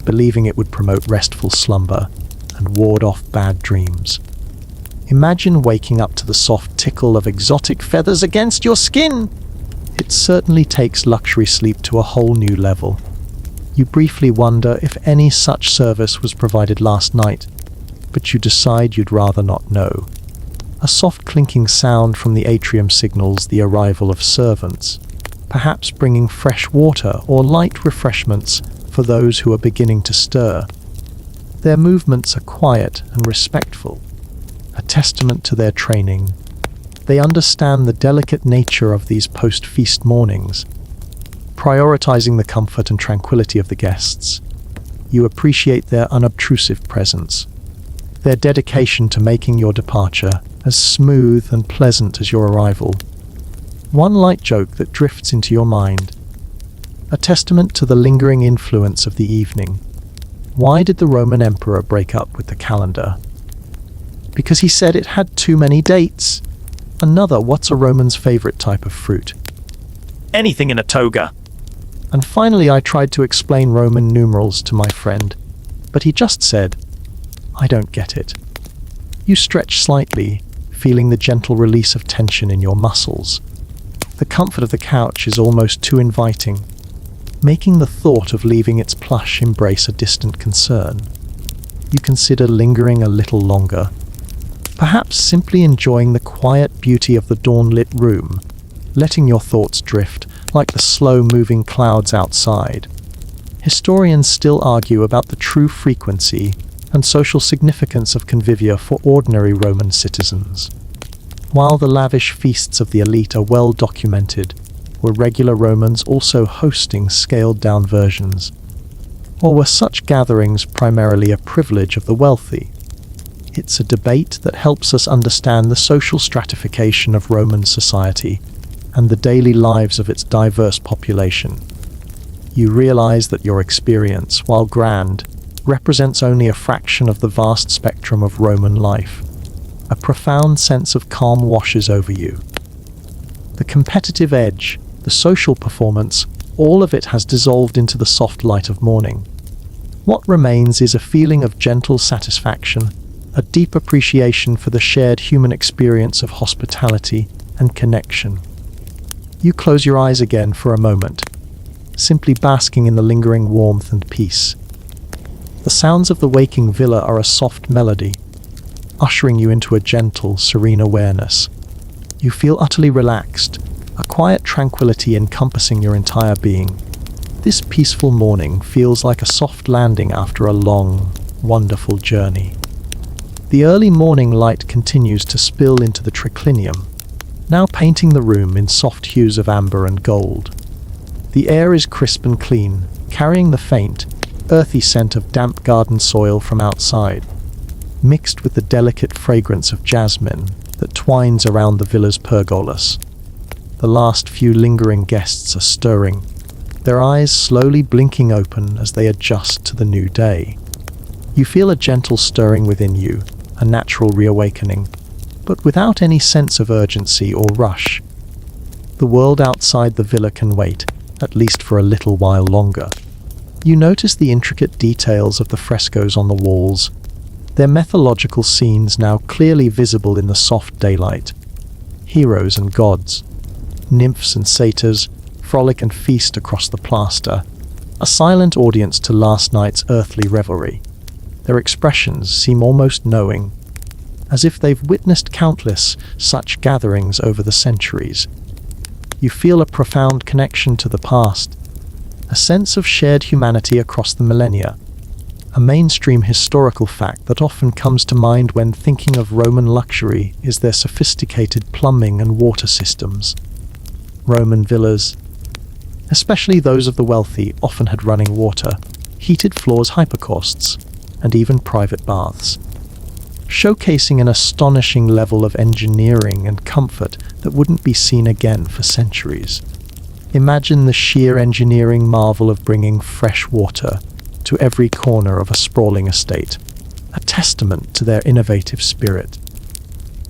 believing it would promote restful slumber and ward off bad dreams. Imagine waking up to the soft tickle of exotic feathers against your skin! It certainly takes luxury sleep to a whole new level. You briefly wonder if any such service was provided last night, but you decide you'd rather not know. A soft clinking sound from the atrium signals the arrival of servants, perhaps bringing fresh water or light refreshments for those who are beginning to stir. Their movements are quiet and respectful, a testament to their training. They understand the delicate nature of these post-feast mornings, prioritizing the comfort and tranquility of the guests. You appreciate their unobtrusive presence, their dedication to making your departure as smooth and pleasant as your arrival. One light joke that drifts into your mind, a testament to the lingering influence of the evening. Why did the Roman emperor break up with the calendar? Because he said it had too many dates. Another, what's a Roman's favorite type of fruit? Anything in a toga. And finally, I tried to explain Roman numerals to my friend, but he just said, "I don't get it." You stretch slightly, feeling the gentle release of tension in your muscles. The comfort of the couch is almost too inviting, making the thought of leaving its plush embrace a distant concern. You consider lingering a little longer, perhaps simply enjoying the quiet beauty of the dawn-lit room, letting your thoughts drift like the slow-moving clouds outside. Historians still argue about the true frequency and social significance of convivia for ordinary Roman citizens. While the lavish feasts of the elite are well documented, were regular Romans also hosting scaled-down versions? Or were such gatherings primarily a privilege of the wealthy? It's a debate that helps us understand the social stratification of Roman society and the daily lives of its diverse population. You realize that your experience, while grand, represents only a fraction of the vast spectrum of Roman life. A profound sense of calm washes over you. The competitive edge, the social performance, all of it has dissolved into the soft light of morning. What remains is a feeling of gentle satisfaction, a deep appreciation for the shared human experience of hospitality and connection. You close your eyes again for a moment, simply basking in the lingering warmth and peace. The sounds of the waking villa are a soft melody, ushering you into a gentle, serene awareness. You feel utterly relaxed, a quiet tranquility encompassing your entire being. This peaceful morning feels like a soft landing after a long, wonderful journey. The early morning light continues to spill into the triclinium, now painting the room in soft hues of amber and gold. The air is crisp and clean, carrying the faint, earthy scent of damp garden soil from outside, mixed with the delicate fragrance of jasmine that twines around the villa's pergolas. The last few lingering guests are stirring, their eyes slowly blinking open as they adjust to the new day. You feel a gentle stirring within you, a natural reawakening, but without any sense of urgency or rush. The world outside the villa can wait, at least for a little while longer. You notice the intricate details of the frescoes on the walls, their mythological scenes now clearly visible in the soft daylight. Heroes and gods, nymphs and satyrs, frolic and feast across the plaster, a silent audience to last night's earthly revelry. Their expressions seem almost knowing, as if they've witnessed countless such gatherings over the centuries. You feel a profound connection to the past, a sense of shared humanity across the millennia, a mainstream historical fact that often comes to mind when thinking of Roman luxury is their sophisticated plumbing and water systems. Roman villas, especially those of the wealthy, often had running water, heated floors, hypocausts, and even private baths, showcasing an astonishing level of engineering and comfort that wouldn't be seen again for centuries. Imagine the sheer engineering marvel of bringing fresh water to every corner of a sprawling estate, a testament to their innovative spirit.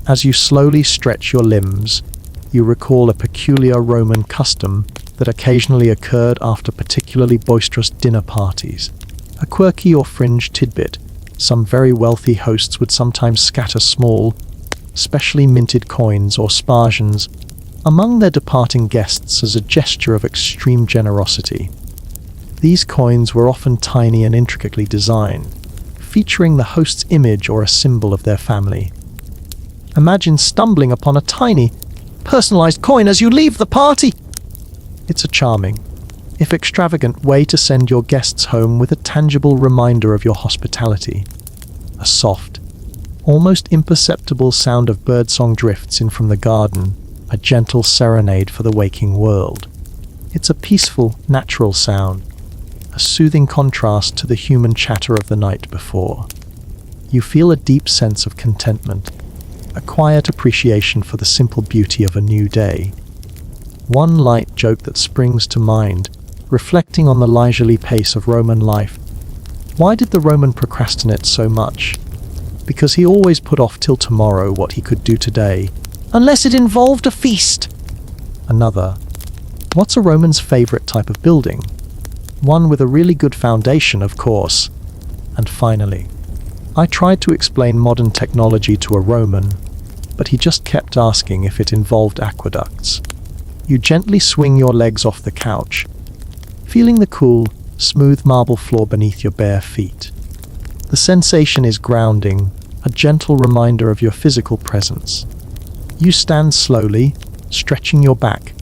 As you slowly stretch your limbs, you recall a peculiar Roman custom that occasionally occurred after particularly boisterous dinner parties. A quirky or fringe tidbit, some very wealthy hosts would sometimes scatter small, specially minted coins or spargians among their departing guests as a gesture of extreme generosity. These coins were often tiny and intricately designed, featuring the host's image or a symbol of their family. Imagine stumbling upon a tiny, personalized coin as you leave the party. It's a charming, if extravagant, way to send your guests home with a tangible reminder of your hospitality. A soft, almost imperceptible sound of birdsong drifts in from the garden, a gentle serenade for the waking world. It's a peaceful, natural sound, a soothing contrast to the human chatter of the night before. You feel a deep sense of contentment, a quiet appreciation for the simple beauty of a new day. One light joke that springs to mind, reflecting on the leisurely pace of Roman life. Why did the Roman procrastinate so much? Because he always put off till tomorrow what he could do today, unless it involved a feast. Another, what's a Roman's favorite type of building? One with a really good foundation, of course. And finally, I tried to explain modern technology to a Roman, but he just kept asking if it involved aqueducts. You gently swing your legs off the couch, feeling the cool, smooth marble floor beneath your bare feet. The sensation is grounding, a gentle reminder of your physical presence. You stand slowly, stretching your back,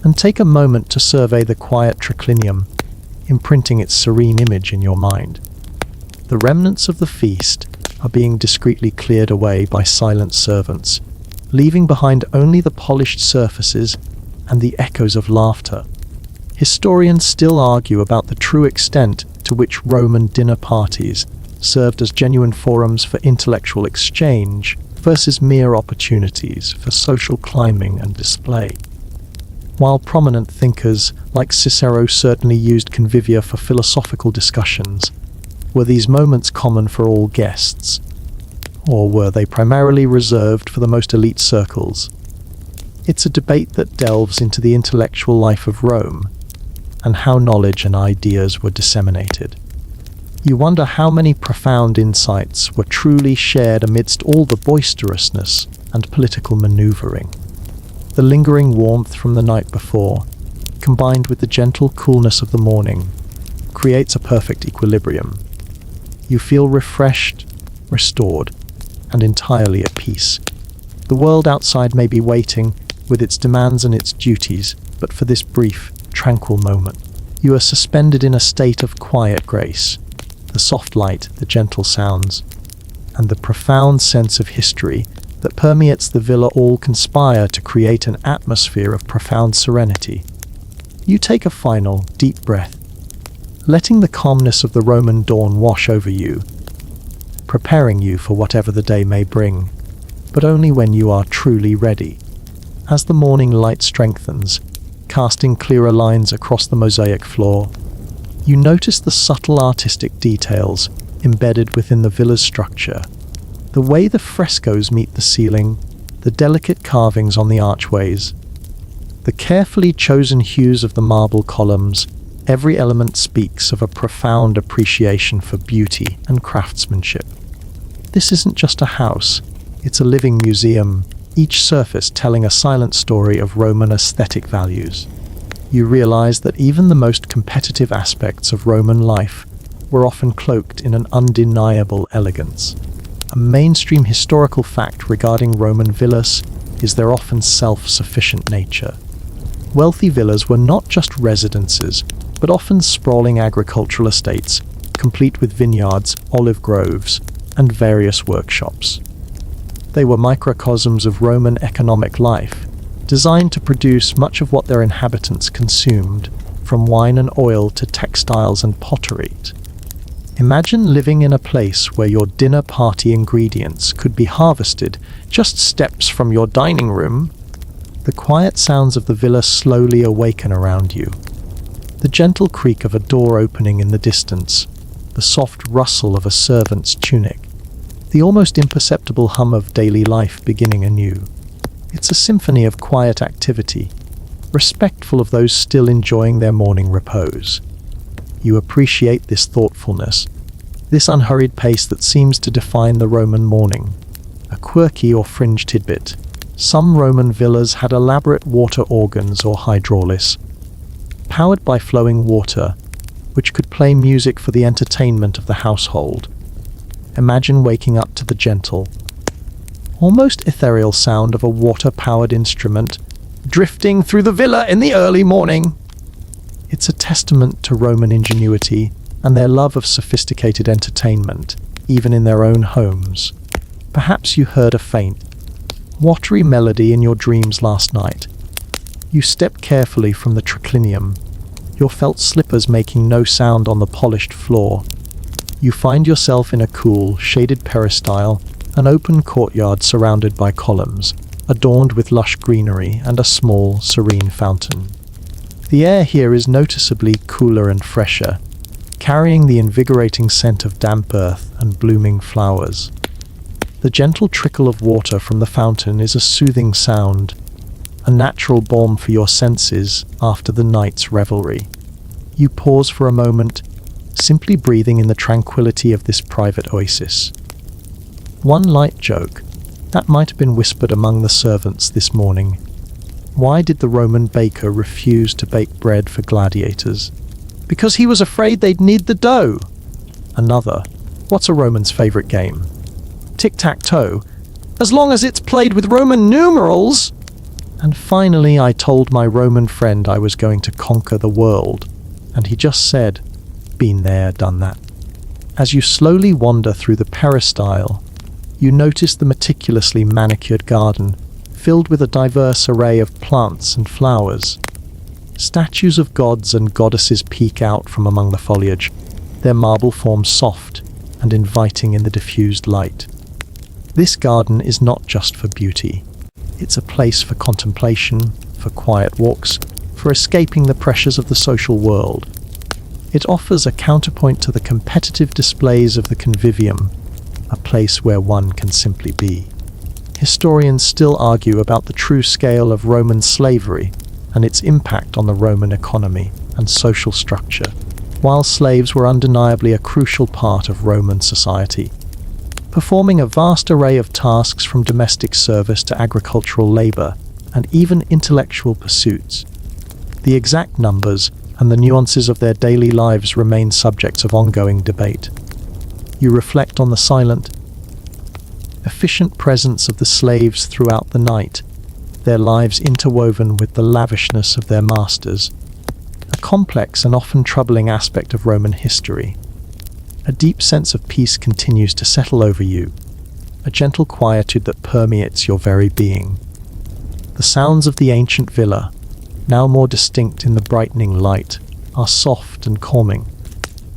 and take a moment to survey the quiet triclinium, imprinting its serene image in your mind. The remnants of the feast are being discreetly cleared away by silent servants, leaving behind only the polished surfaces and the echoes of laughter. Historians still argue about the true extent to which Roman dinner parties served as genuine forums for intellectual exchange versus mere opportunities for social climbing and display. While prominent thinkers like Cicero certainly used convivia for philosophical discussions, were these moments common for all guests? Or were they primarily reserved for the most elite circles? It's a debate that delves into the intellectual life of Rome and how knowledge and ideas were disseminated. You wonder how many profound insights were truly shared amidst all the boisterousness and political maneuvering. The lingering warmth from the night before, combined with the gentle coolness of the morning, creates a perfect equilibrium. You feel refreshed, restored, and entirely at peace. The world outside may be waiting, with its demands and its duties, but for this brief, tranquil moment, you are suspended in a state of quiet grace. The soft light, the gentle sounds, and the profound sense of history that permeates the villa all conspire to create an atmosphere of profound serenity. You take a final, deep breath, letting the calmness of the Roman dawn wash over you, preparing you for whatever the day may bring, but only when you are truly ready. As the morning light strengthens, casting clearer lines across the mosaic floor, you notice the subtle artistic details embedded within the villa's structure. The way the frescoes meet the ceiling, the delicate carvings on the archways, the carefully chosen hues of the marble columns, every element speaks of a profound appreciation for beauty and craftsmanship. This isn't just a house, it's a living museum, each surface telling a silent story of Roman aesthetic values. You realize that even the most competitive aspects of Roman life were often cloaked in an undeniable elegance. A mainstream historical fact regarding Roman villas is their often self-sufficient nature. Wealthy villas were not just residences, but often sprawling agricultural estates, complete with vineyards, olive groves, and various workshops. They were microcosms of Roman economic life, designed to produce much of what their inhabitants consumed, from wine and oil to textiles and pottery. Imagine living in a place where your dinner party ingredients could be harvested just steps from your dining room. The quiet sounds of the villa slowly awaken around you. The gentle creak of a door opening in the distance, the soft rustle of a servant's tunic, the almost imperceptible hum of daily life beginning anew. It's a symphony of quiet activity, respectful of those still enjoying their morning repose. You appreciate this thoughtfulness, this unhurried pace that seems to define the Roman morning. A quirky or fringe tidbit: some Roman villas had elaborate water organs or hydraulis, powered by flowing water, which could play music for the entertainment of the household. Imagine waking up to the gentle, almost ethereal sound of a water-powered instrument drifting through the villa in the early morning. It's a testament to Roman ingenuity and their love of sophisticated entertainment, even in their own homes. Perhaps you heard a faint, watery melody in your dreams last night. You stepped carefully from the triclinium, your felt slippers making no sound on the polished floor. You find yourself in a cool, shaded peristyle, an open courtyard surrounded by columns, adorned with lush greenery and a small, serene fountain. The air here is noticeably cooler and fresher, carrying the invigorating scent of damp earth and blooming flowers. The gentle trickle of water from the fountain is a soothing sound, a natural balm for your senses after the night's revelry. You pause for a moment, simply breathing in the tranquility of this private oasis. One light joke that might have been whispered among the servants this morning. Why did the Roman baker refuse to bake bread for gladiators? Because he was afraid they'd need the dough. Another, what's a Roman's favorite game? Tic-tac-toe, as long as it's played with Roman numerals. And finally, I told my Roman friend I was going to conquer the world, and he just said, "Been there, done that." As you slowly wander through the peristyle, you notice the meticulously manicured garden, filled with a diverse array of plants and flowers. Statues of gods and goddesses peek out from among the foliage, their marble forms soft and inviting in the diffused light. This garden is not just for beauty. It's a place for contemplation, for quiet walks, for escaping the pressures of the social world. It offers a counterpoint to the competitive displays of the convivium, a place where one can simply be. Historians still argue about the true scale of Roman slavery and its impact on the Roman economy and social structure, while slaves were undeniably a crucial part of Roman society, performing a vast array of tasks from domestic service to agricultural labor and even intellectual pursuits. The exact numbers and the nuances of their daily lives remain subjects of ongoing debate. You reflect on the silent, efficient presence of the slaves throughout the night, their lives interwoven with the lavishness of their masters, a complex and often troubling aspect of Roman history. A deep sense of peace continues to settle over you, a gentle quietude that permeates your very being. The sounds of the ancient villa, now more distinct in the brightening light, are soft and calming.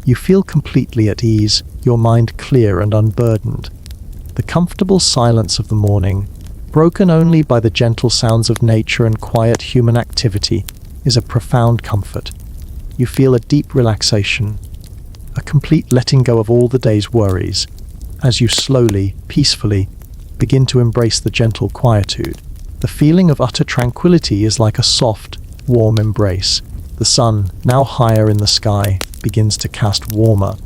You feel completely at ease, your mind clear and unburdened. The comfortable silence of the morning, broken only by the gentle sounds of nature and quiet human activity, is a profound comfort. You feel a deep relaxation, a complete letting go of all the day's worries, as you slowly, peacefully, begin to embrace the gentle quietude. The feeling of utter tranquility is like a soft, warm embrace. The sun, now higher in the sky, begins to cast warmer,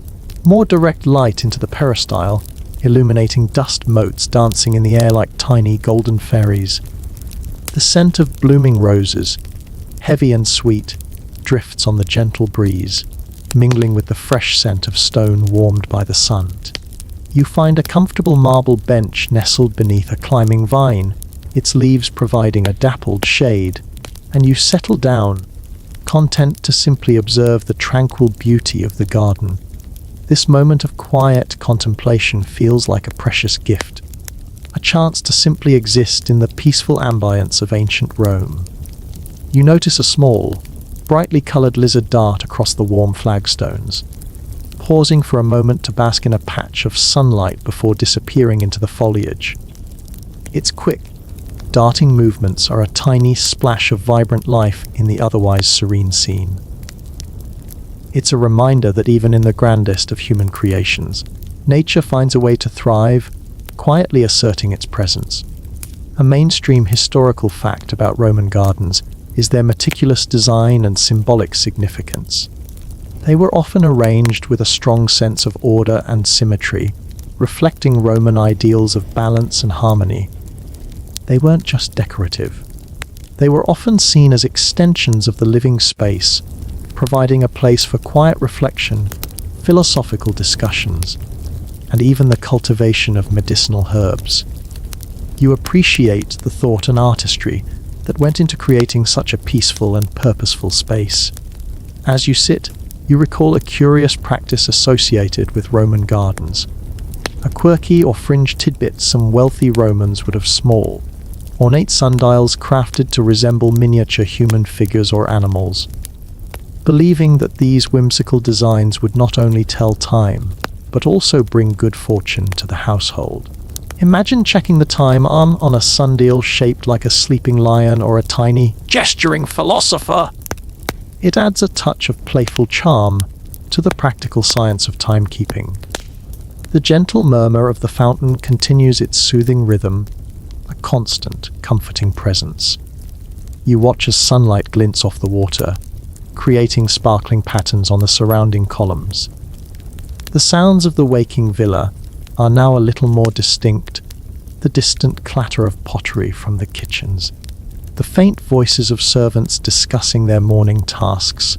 more direct light into the peristyle, illuminating dust motes dancing in the air like tiny golden fairies. The scent of blooming roses, heavy and sweet, drifts on the gentle breeze, mingling with the fresh scent of stone warmed by the sun. You find a comfortable marble bench nestled beneath a climbing vine, its leaves providing a dappled shade, and you settle down, content to simply observe the tranquil beauty of the garden. This moment of quiet contemplation feels like a precious gift, a chance to simply exist in the peaceful ambience of ancient Rome. You notice a small, brightly colored lizard dart across the warm flagstones, pausing for a moment to bask in a patch of sunlight before disappearing into the foliage. Its quick, darting movements are a tiny splash of vibrant life in the otherwise serene scene. It's a reminder that even in the grandest of human creations, nature finds a way to thrive, quietly asserting its presence. A mainstream historical fact about Roman gardens is their meticulous design and symbolic significance. They were often arranged with a strong sense of order and symmetry, reflecting Roman ideals of balance and harmony. They weren't just decorative. They were often seen as extensions of the living space, providing a place for quiet reflection, philosophical discussions, and even the cultivation of medicinal herbs. You appreciate the thought and artistry that went into creating such a peaceful and purposeful space. As you sit, you recall a curious practice associated with Roman gardens. A quirky or fringe tidbit some wealthy Romans would have small, ornate sundials crafted to resemble miniature human figures or animals, believing that these whimsical designs would not only tell time, but also bring good fortune to the household. Imagine checking the time on a sundial shaped like a sleeping lion or a tiny, Gesturing philosopher. It adds a touch of playful charm to the practical science of timekeeping. The gentle murmur of the fountain continues its soothing rhythm, a constant, comforting presence. You watch as sunlight glints off the water, creating sparkling patterns on the surrounding columns. The sounds of the waking villa are now a little more distinct, the distant clatter of pottery from the kitchens, the faint voices of servants discussing their morning tasks,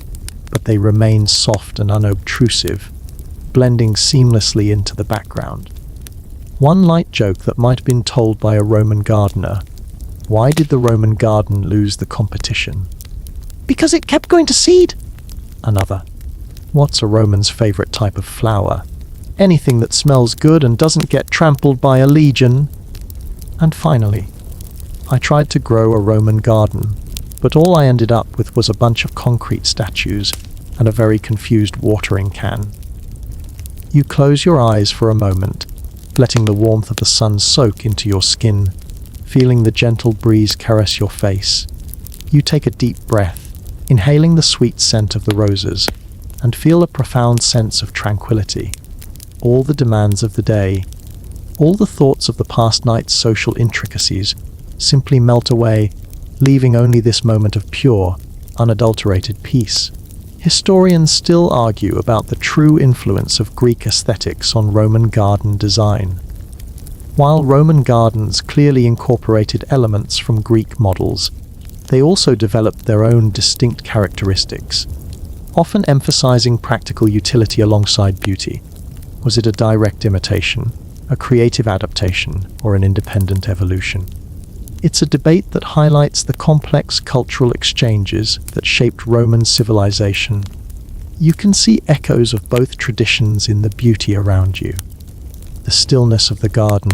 but they remain soft and unobtrusive, blending seamlessly into the background. One light joke that might have been told by a Roman gardener: why did the Roman garden lose the competition? Because it kept going to seed. Another: what's a Roman's favorite type of flower? Anything that smells good and doesn't get trampled by a legion. And finally, I tried to grow a Roman garden, but all I ended up with was a bunch of concrete statues and a very confused watering can. You close your eyes for a moment, letting the warmth of the sun soak into your skin, feeling the gentle breeze caress your face. You take a deep breath, inhaling the sweet scent of the roses, and feel a profound sense of tranquility. All the demands of the day, all the thoughts of the past night's social intricacies, simply melt away, leaving only this moment of pure, unadulterated peace. Historians still argue about the true influence of Greek aesthetics on Roman garden design. While Roman gardens clearly incorporated elements from Greek models, they also developed their own distinct characteristics, often emphasizing practical utility alongside beauty. Was it a direct imitation, a creative adaptation, or an independent evolution? It's a debate that highlights the complex cultural exchanges that shaped Roman civilization. You can see echoes of both traditions in the beauty around you. The stillness of the garden,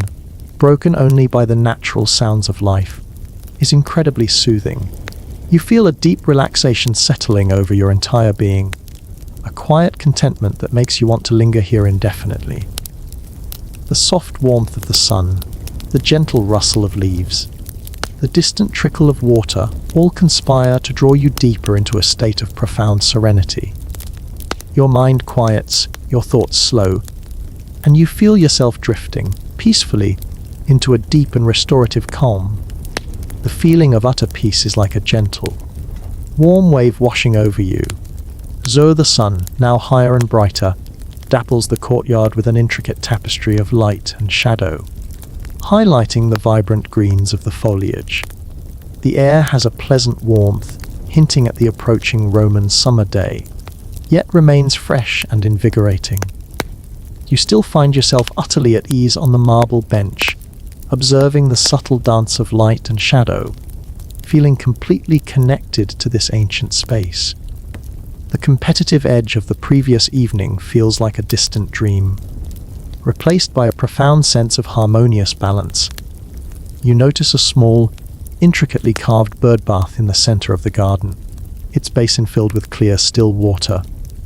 broken only by the natural sounds of life, is incredibly soothing. You feel a deep relaxation settling over your entire being, a quiet contentment that makes you want to linger here indefinitely. The soft warmth of the sun, the gentle rustle of leaves, the distant trickle of water all conspire to draw you deeper into a state of profound serenity. Your mind quiets, your thoughts slow, and you feel yourself drifting, peacefully, into a deep and restorative calm. The feeling of utter peace is like a gentle, warm wave washing over you. Though the sun, now higher and brighter, dapples the courtyard with an intricate tapestry of light and shadow, highlighting the vibrant greens of the foliage. The air has a pleasant warmth, hinting at the approaching Roman summer day, yet remains fresh and invigorating. You still find yourself utterly at ease on the marble bench, observing the subtle dance of light and shadow, feeling completely connected to this ancient space. The competitive edge of the previous evening feels like a distant dream, replaced by a profound sense of harmonious balance. You notice a small, intricately carved birdbath in the center of the garden, its basin filled with clear, still water.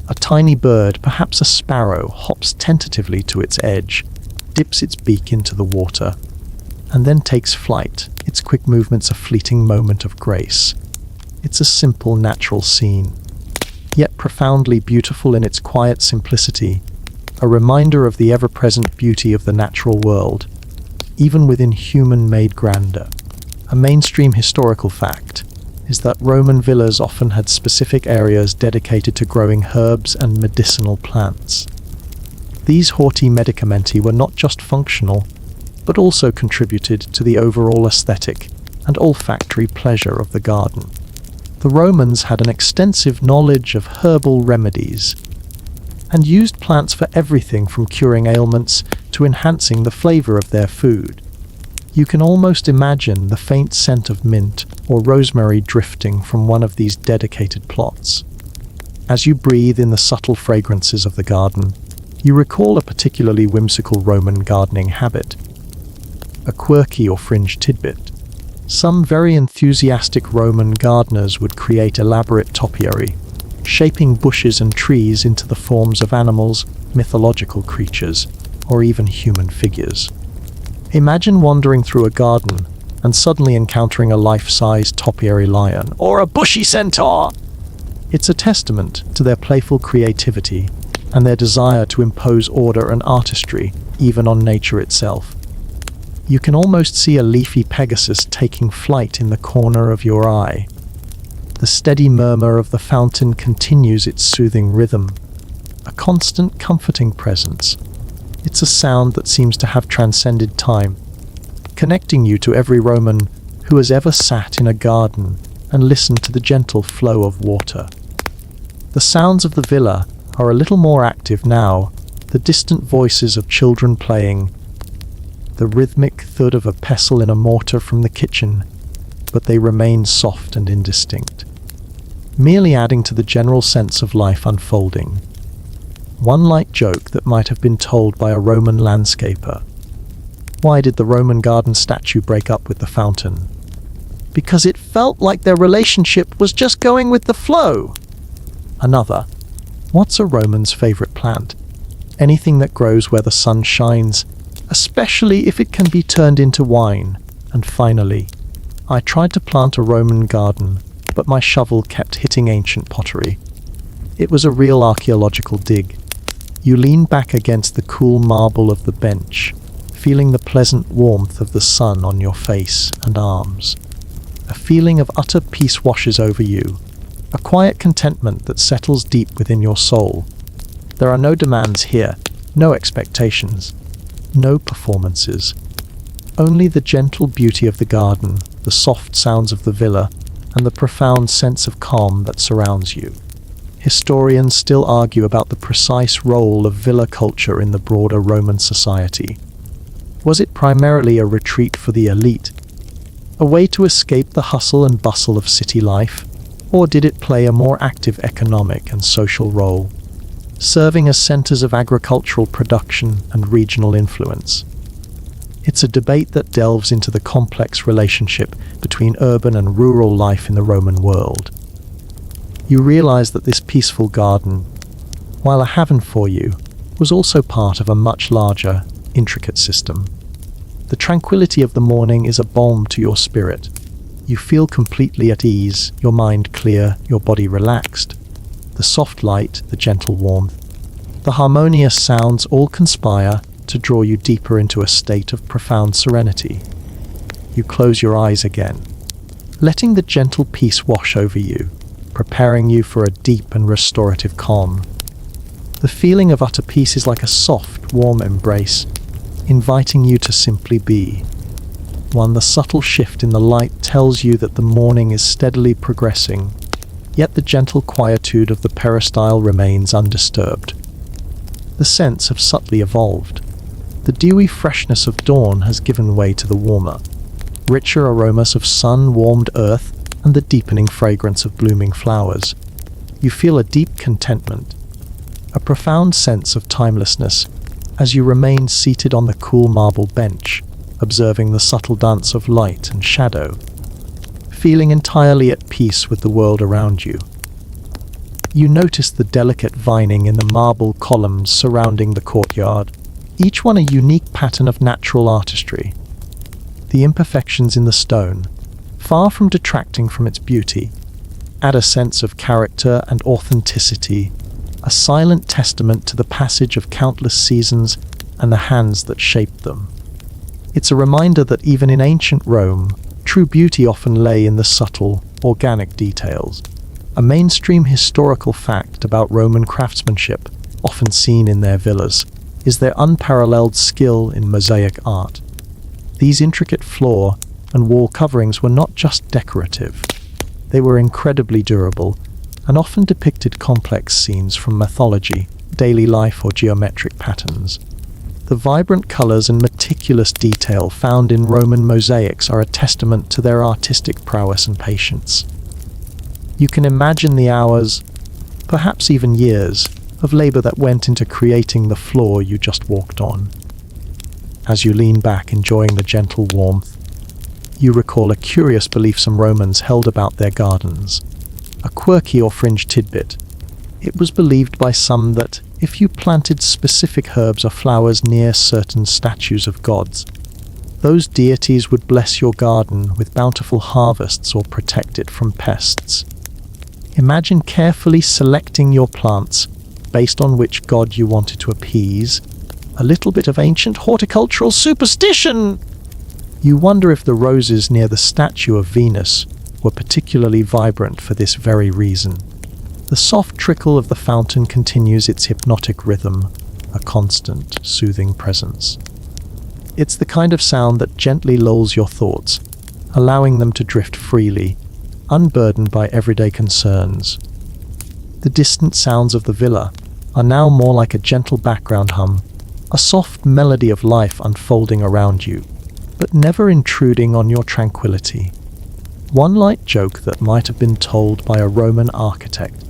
A tiny bird, perhaps a sparrow, hops tentatively to its edge, dips its beak into the water, and then takes flight, its quick movements a fleeting moment of grace. It's a simple, natural scene, yet profoundly beautiful in its quiet simplicity, a reminder of the ever-present beauty of the natural world, even within human-made grandeur. A mainstream historical fact is that Roman villas often had specific areas dedicated to growing herbs and medicinal plants. These horti medicamenti were not just functional, but also contributed to the overall aesthetic and olfactory pleasure of the garden. The Romans had an extensive knowledge of herbal remedies, and used plants for everything from curing ailments to enhancing the flavor of their food. You can almost imagine the faint scent of mint or rosemary drifting from one of these dedicated plots. As you breathe in the subtle fragrances of the garden, you recall a particularly whimsical Roman gardening habit, a quirky or fringe tidbit. Some very enthusiastic Roman gardeners would create elaborate topiary, shaping bushes and trees into the forms of animals, mythological creatures, or even human figures. Imagine wandering through a garden and suddenly encountering a life-size topiary lion or a bushy centaur. It's a testament to their playful creativity and their desire to impose order and artistry even on nature itself. You can almost see a leafy Pegasus taking flight in the corner of your eye. The steady murmur of the fountain continues its soothing rhythm, a constant comforting presence. It's a sound that seems to have transcended time, connecting you to every Roman who has ever sat in a garden and listened to the gentle flow of water. The sounds of the villa are a little more active now, the distant voices of children playing, the rhythmic thud of a pestle in a mortar from the kitchen, but they remain soft and indistinct, merely adding to the general sense of life unfolding. One light joke that might have been told by a Roman landscaper. Why did the Roman garden statue break up with the fountain? Because it felt like their relationship was just going with the flow. Another. What's a Roman's favorite plant? Anything that grows where the sun shines, especially if it can be turned into wine. And finally, I tried to plant a Roman garden, but my shovel kept hitting ancient pottery. It was a real archaeological dig. You lean back against the cool marble of the bench, feeling the pleasant warmth of the sun on your face and arms. A feeling of utter peace washes over you, a quiet contentment that settles deep within your soul. There are no demands here, no expectations, no performances. Only the gentle beauty of the garden, the soft sounds of the villa, and the profound sense of calm that surrounds you. Historians still argue about the precise role of villa culture in the broader Roman society. Was it primarily a retreat for the elite, a way to escape the hustle and bustle of city life, or did it play a more active economic and social role, serving as centers of agricultural production and regional influence? It's a debate that delves into the complex relationship between urban and rural life in the Roman world. You realize that this peaceful garden, while a haven for you, was also part of a much larger, intricate system. The tranquility of the morning is a balm to your spirit. You feel completely at ease, your mind clear, your body relaxed. The soft light, the gentle warmth, the harmonious sounds all conspire to draw you deeper into a state of profound serenity. You close your eyes again, letting the gentle peace wash over you, preparing you for a deep and restorative calm. The feeling of utter peace is like a soft, warm embrace, inviting you to simply be. The subtle shift in the light tells you that the morning is steadily progressing, yet the gentle quietude of the peristyle remains undisturbed. The scents have subtly evolved. The dewy freshness of dawn has given way to the warmer, richer aromas of sun-warmed earth and the deepening fragrance of blooming flowers. You feel a deep contentment, a profound sense of timelessness as you remain seated on the cool marble bench, observing the subtle dance of light and shadow, feeling entirely at peace with the world around you. You notice the delicate vining in the marble columns surrounding the courtyard, each one a unique pattern of natural artistry. The imperfections in the stone, far from detracting from its beauty, add a sense of character and authenticity, a silent testament to the passage of countless seasons and the hands that shaped them. It's a reminder that even in ancient Rome, true beauty often lay in the subtle, organic details. A mainstream historical fact about Roman craftsmanship, often seen in their villas, is their unparalleled skill in mosaic art. These intricate floor and wall coverings were not just decorative. They were incredibly durable and often depicted complex scenes from mythology, daily life, or geometric patterns. The vibrant colors and meticulous detail found in Roman mosaics are a testament to their artistic prowess and patience. You can imagine the hours, perhaps even years, of labor that went into creating the floor you just walked on. As you lean back enjoying the gentle warmth, you recall a curious belief some Romans held about their gardens. A quirky or fringe tidbit. It was believed by some that if you planted specific herbs or flowers near certain statues of gods, those deities would bless your garden with bountiful harvests or protect it from pests. Imagine carefully selecting your plants based on which god you wanted to appease. A little bit of ancient horticultural superstition! You wonder if the roses near the statue of Venus were particularly vibrant for this very reason. The soft trickle of the fountain continues its hypnotic rhythm, a constant, soothing presence. It's the kind of sound that gently lulls your thoughts, allowing them to drift freely, unburdened by everyday concerns. The distant sounds of the villa are now more like a gentle background hum, a soft melody of life unfolding around you, but never intruding on your tranquility. One light joke that might have been told by a Roman architect.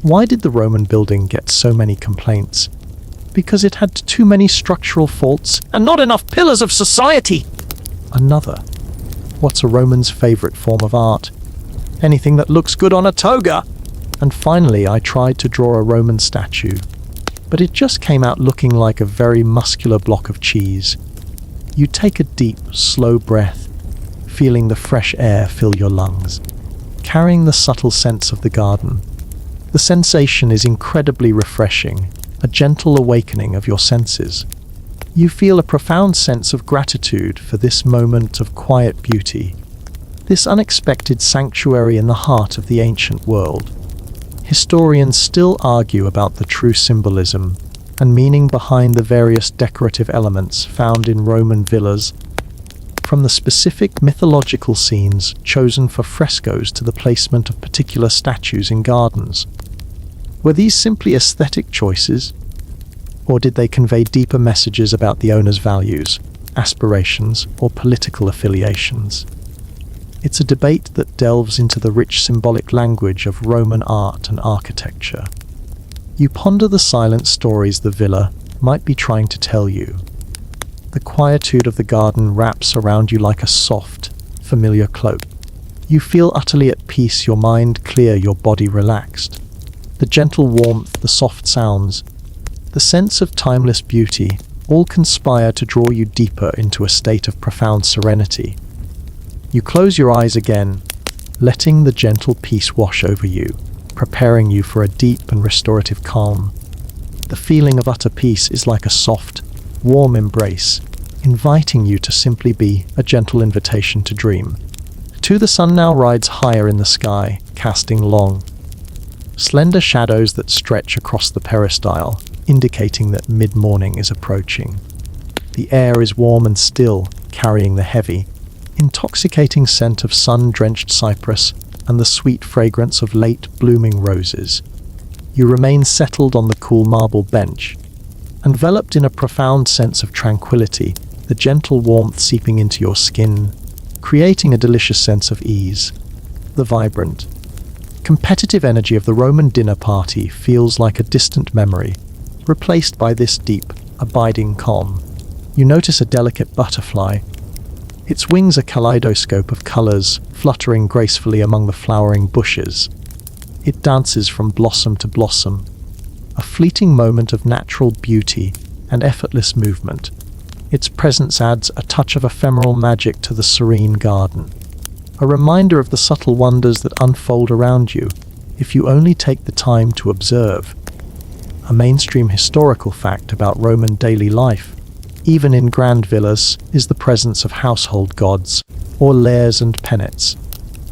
Why did the Roman building get so many complaints? Because it had too many structural faults and not enough pillars of society. Another. What's a Roman's favorite form of art? Anything that looks good on a toga. And finally, I tried to draw a Roman statue, but it just came out looking like a very muscular block of cheese. You take a deep, slow breath, feeling the fresh air fill your lungs, carrying the subtle scents of the garden. The sensation is incredibly refreshing, a gentle awakening of your senses. You feel a profound sense of gratitude for this moment of quiet beauty, this unexpected sanctuary in the heart of the ancient world. Historians still argue about the true symbolism and meaning behind the various decorative elements found in Roman villas, from the specific mythological scenes chosen for frescoes to the placement of particular statues in gardens. Were these simply aesthetic choices, or did they convey deeper messages about the owner's values, aspirations, or political affiliations? It's a debate that delves into the rich symbolic language of Roman art and architecture. You ponder the silent stories the villa might be trying to tell you. The quietude of the garden wraps around you like a soft, familiar cloak. You feel utterly at peace, your mind clear, your body relaxed. The gentle warmth, the soft sounds, the sense of timeless beauty, all conspire to draw you deeper into a state of profound serenity. You close your eyes again, letting the gentle peace wash over you, preparing you for a deep and restorative calm. The feeling of utter peace is like a soft, warm embrace, inviting you to simply be, a gentle invitation to dream. The sun now rides higher in the sky, casting long, slender shadows that stretch across the peristyle, indicating that mid-morning is approaching. The air is warm and still, carrying the heavy, intoxicating scent of sun-drenched cypress and the sweet fragrance of late-blooming roses. You remain settled on the cool marble bench, enveloped in a profound sense of tranquility, the gentle warmth seeping into your skin, creating a delicious sense of ease. The vibrant, competitive energy of the Roman dinner party feels like a distant memory, replaced by this deep, abiding calm. You notice a delicate butterfly, its wings a kaleidoscope of colors fluttering gracefully among the flowering bushes. It dances from blossom to blossom, a fleeting moment of natural beauty and effortless movement. Its presence adds a touch of ephemeral magic to the serene garden, a reminder of the subtle wonders that unfold around you if you only take the time to observe. A mainstream historical fact about Roman daily life, even in grand villas, is the presence of household gods, or lares and penates.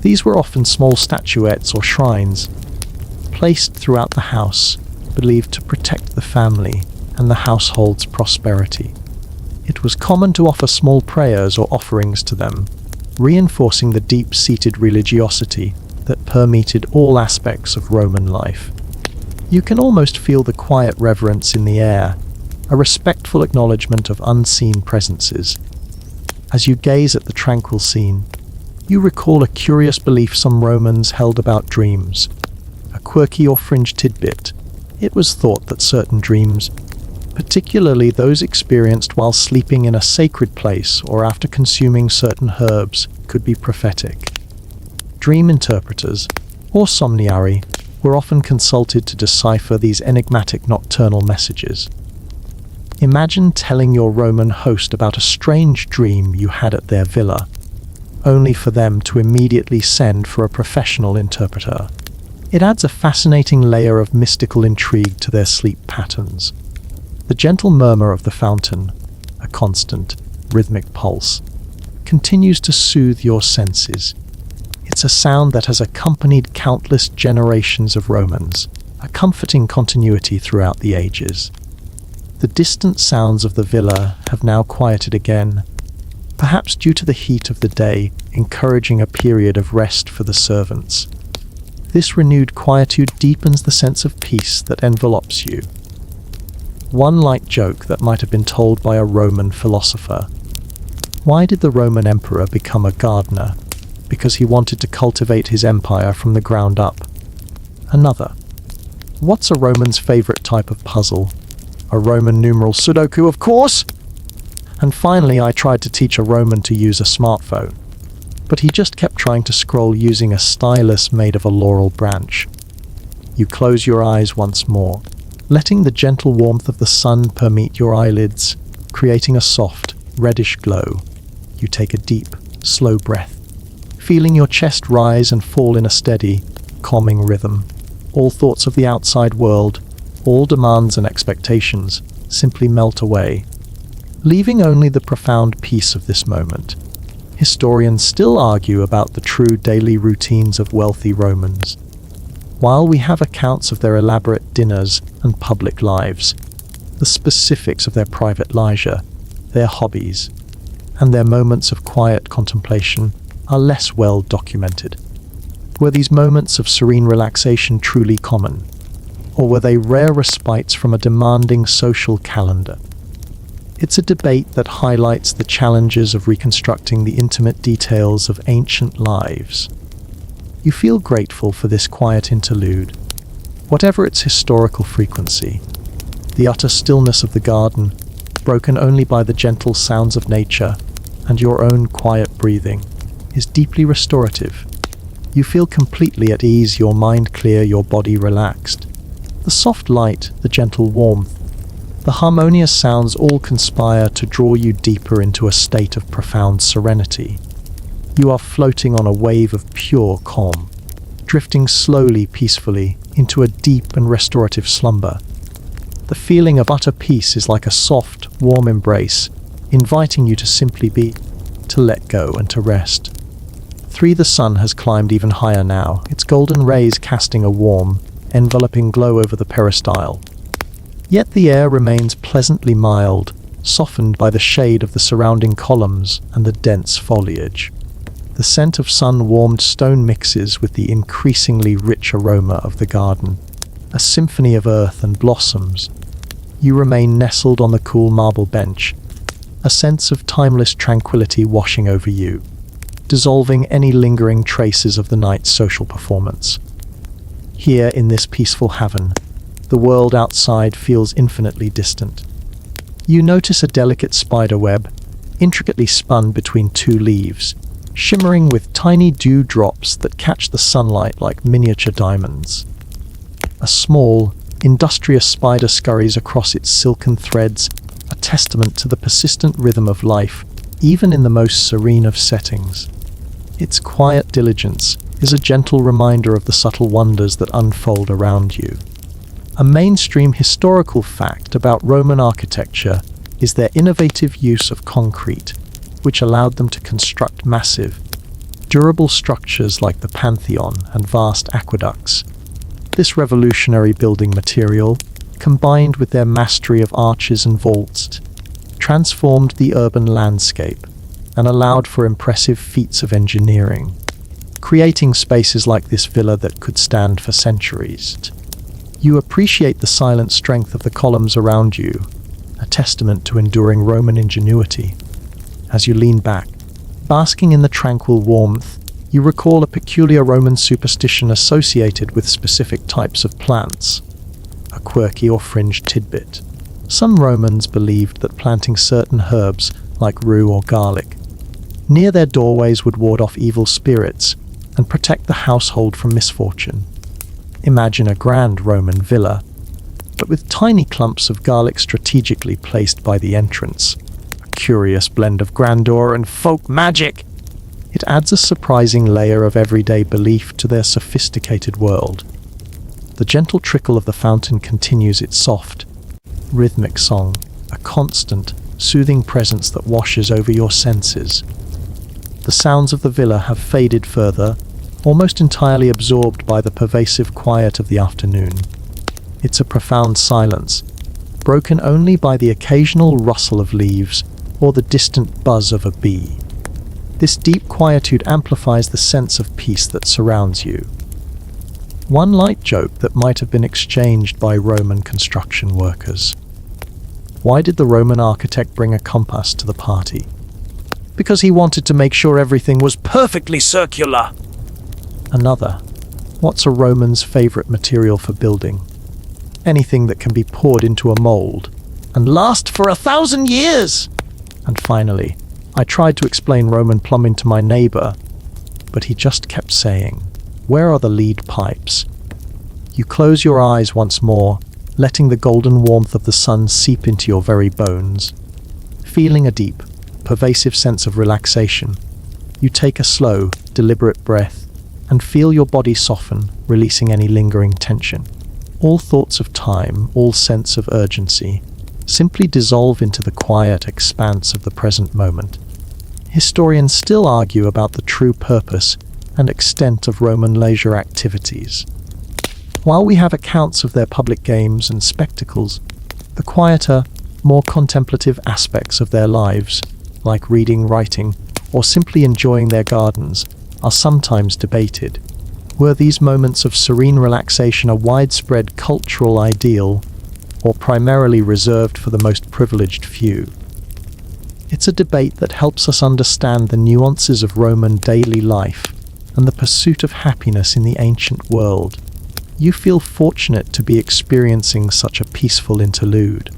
These were often small statuettes or shrines, placed throughout the house, believed to protect the family and the household's prosperity. It was common to offer small prayers or offerings to them, reinforcing the deep-seated religiosity that permeated all aspects of Roman life. You can almost feel the quiet reverence in the air, a respectful acknowledgement of unseen presences. As you gaze at the tranquil scene, you recall a curious belief some Romans held about dreams. A quirky or fringe tidbit. It was thought that certain dreams, particularly those experienced while sleeping in a sacred place or after consuming certain herbs, could be prophetic. Dream interpreters, or somniari, were often consulted to decipher these enigmatic nocturnal messages. Imagine telling your Roman host about a strange dream you had at their villa, only for them to immediately send for a professional interpreter. It adds a fascinating layer of mystical intrigue to their sleep patterns. The gentle murmur of the fountain, a constant, rhythmic pulse, continues to soothe your senses. It's a sound that has accompanied countless generations of Romans, a comforting continuity throughout the ages. The distant sounds of the villa have now quieted again, perhaps due to the heat of the day, encouraging a period of rest for the servants. This renewed quietude deepens the sense of peace that envelops you. One light joke that might have been told by a Roman philosopher. Why did the Roman emperor become a gardener? Because he wanted to cultivate his empire from the ground up. Another. What's a Roman's favorite type of puzzle? A Roman numeral Sudoku, of course! And finally, I tried to teach a Roman to use a smartphone, but he just kept trying to scroll using a stylus made of a laurel branch. You close your eyes once more, letting the gentle warmth of the sun permeate your eyelids, creating a soft, reddish glow. You take a deep, slow breath, feeling your chest rise and fall in a steady, calming rhythm. All thoughts of the outside world, all demands and expectations, simply melt away, leaving only the profound peace of this moment. Historians still argue about the true daily routines of wealthy Romans. While we have accounts of their elaborate dinners and public lives, the specifics of their private leisure, their hobbies, and their moments of quiet contemplation are less well documented. Were these moments of serene relaxation truly common, or were they rare respites from a demanding social calendar? It's a debate that highlights the challenges of reconstructing the intimate details of ancient lives. You feel grateful for this quiet interlude, whatever its historical frequency. The utter stillness of the garden, broken only by the gentle sounds of nature and your own quiet breathing, is deeply restorative. You feel completely at ease, your mind clear, your body relaxed. The soft light, the gentle warmth, the harmonious sounds all conspire to draw you deeper into a state of profound serenity. You are floating on a wave of pure calm, drifting slowly, peacefully, into a deep and restorative slumber. The feeling of utter peace is like a soft, warm embrace, inviting you to simply be, to let go and to rest. The sun has climbed even higher now, its golden rays casting a warm, enveloping glow over the peristyle. Yet the air remains pleasantly mild, softened by the shade of the surrounding columns and the dense foliage. The scent of sun-warmed stone mixes with the increasingly rich aroma of the garden, a symphony of earth and blossoms. You remain nestled on the cool marble bench, a sense of timeless tranquility washing over you, dissolving any lingering traces of the night's social performance. Here in this peaceful haven, the world outside feels infinitely distant. You notice a delicate spider web, intricately spun between two leaves, shimmering with tiny dew drops that catch the sunlight like miniature diamonds. A small, industrious spider scurries across its silken threads, a testament to the persistent rhythm of life, even in the most serene of settings. Its quiet diligence is a gentle reminder of the subtle wonders that unfold around you. A mainstream historical fact about Roman architecture is their innovative use of concrete, which allowed them to construct massive, durable structures like the Pantheon and vast aqueducts. This revolutionary building material, combined with their mastery of arches and vaults, transformed the urban landscape and allowed for impressive feats of engineering, creating spaces like this villa that could stand for centuries. You appreciate the silent strength of the columns around you, a testament to enduring Roman ingenuity. As you lean back, basking in the tranquil warmth, You recall a peculiar Roman superstition associated with specific types of plants, a quirky or fringe tidbit. Some Romans believed that planting certain herbs, like rue or garlic, near their doorways would ward off evil spirits and protect the household from misfortune. Imagine a grand Roman villa, but with tiny clumps of garlic strategically placed by the entrance. A curious blend of grandeur and folk magic. It adds a surprising layer of everyday belief to their sophisticated world. The gentle trickle of the fountain continues its soft, rhythmic song, a constant, soothing presence that washes over your senses. The sounds of the villa have faded further, almost entirely absorbed by the pervasive quiet of the afternoon. It's a profound silence, broken only by the occasional rustle of leaves or the distant buzz of a bee. This deep quietude amplifies the sense of peace that surrounds you. One light joke that might have been exchanged by Roman construction workers. Why did the Roman architect bring a compass to the party? Because he wanted to make sure everything was perfectly circular. Another. What's a Roman's favorite material for building? Anything that can be poured into a mold And last for 1,000 years. And finally, I tried to explain Roman plumbing to my neighbor, but he just kept saying, "Where are the lead pipes?" You close your eyes once more, letting the golden warmth of the sun seep into your very bones. Feeling a deep, pervasive sense of relaxation, you take a slow, deliberate breath and feel your body soften, releasing any lingering tension. All thoughts of time, all sense of urgency, simply dissolve into the quiet expanse of the present moment. Historians still argue about the true purpose and extent of Roman leisure activities. While we have accounts of their public games and spectacles, the quieter, more contemplative aspects of their lives, like reading, writing, or simply enjoying their gardens, are sometimes debated. Were these moments of serene relaxation a widespread cultural ideal, or primarily reserved for the most privileged few? It's a debate that helps us understand the nuances of Roman daily life and the pursuit of happiness in the ancient world. You feel fortunate to be experiencing such a peaceful interlude.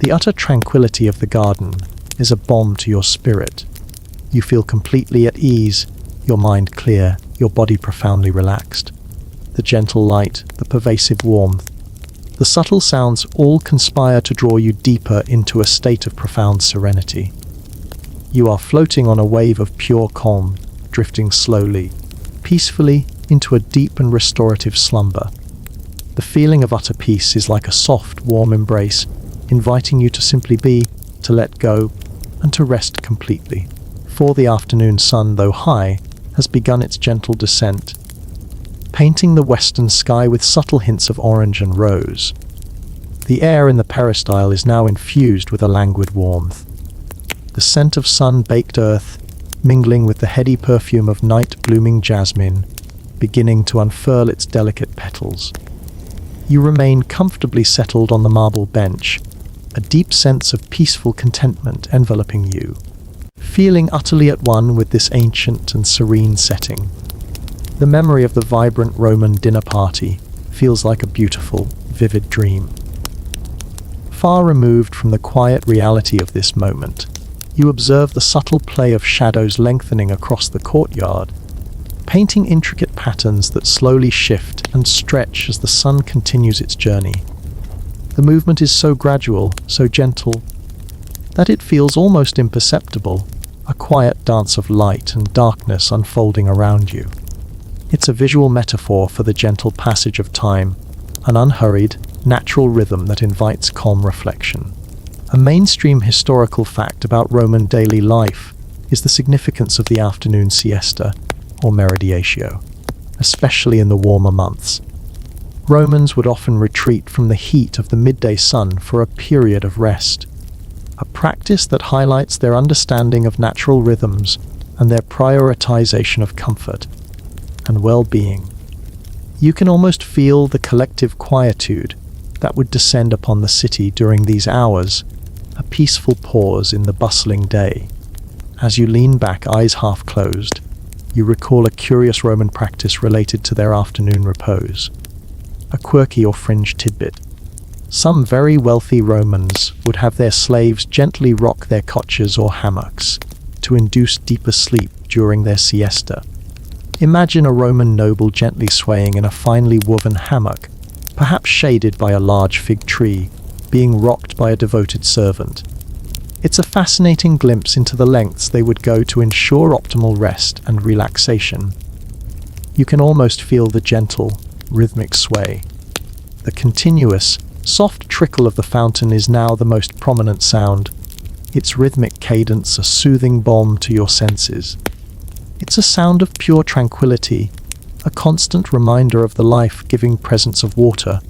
The utter tranquility of the garden is a balm to your spirit. You feel completely at ease, your mind clear, your body profoundly relaxed. The gentle light, the pervasive warmth, the subtle sounds all conspire to draw you deeper into a state of profound serenity. You are floating on a wave of pure calm, drifting slowly, peacefully into a deep and restorative slumber. The feeling of utter peace is like a soft, warm embrace, inviting you to simply be, to let go, and to rest completely. For the afternoon sun, though high, has begun its gentle descent, painting the western sky with subtle hints of orange and rose. The air in the peristyle is now infused with a languid warmth. The scent of sun-baked earth, mingling with the heady perfume of night-blooming jasmine, beginning to unfurl its delicate petals. You remain comfortably settled on the marble bench, a deep sense of peaceful contentment enveloping you, feeling utterly at one with this ancient and serene setting. The memory of the vibrant Roman dinner party feels like a beautiful, vivid dream. Far removed from the quiet reality of this moment, you observe the subtle play of shadows lengthening across the courtyard, painting intricate patterns that slowly shift and stretch as the sun continues its journey. The movement is so gradual, so gentle, that it feels almost imperceptible, a quiet dance of light and darkness unfolding around you. It's a visual metaphor for the gentle passage of time, an unhurried, natural rhythm that invites calm reflection. A mainstream historical fact about Roman daily life is the significance of the afternoon siesta, or meridiatio, especially in the warmer months. Romans would often retreat from the heat of the midday sun for a period of rest, a practice that highlights their understanding of natural rhythms and their prioritization of comfort and well-being. You can almost feel the collective quietude that would descend upon the city during these hours, a peaceful pause in the bustling day. As you lean back, eyes half closed, You recall a curious Roman practice related to their afternoon repose. A quirky or fringe tidbit. Some very wealthy Romans would have their slaves gently rock their couches or hammocks to induce deeper sleep during their siesta. Imagine a Roman noble gently swaying in a finely woven hammock, perhaps shaded by a large fig tree, being rocked by a devoted servant. It's a fascinating glimpse into the lengths they would go to ensure optimal rest and relaxation. You can almost feel the gentle, rhythmic sway. The continuous, soft trickle of the fountain is now the most prominent sound, its rhythmic cadence a soothing balm to your senses. It's a sound of pure tranquility, a constant reminder of the life-giving presence of water,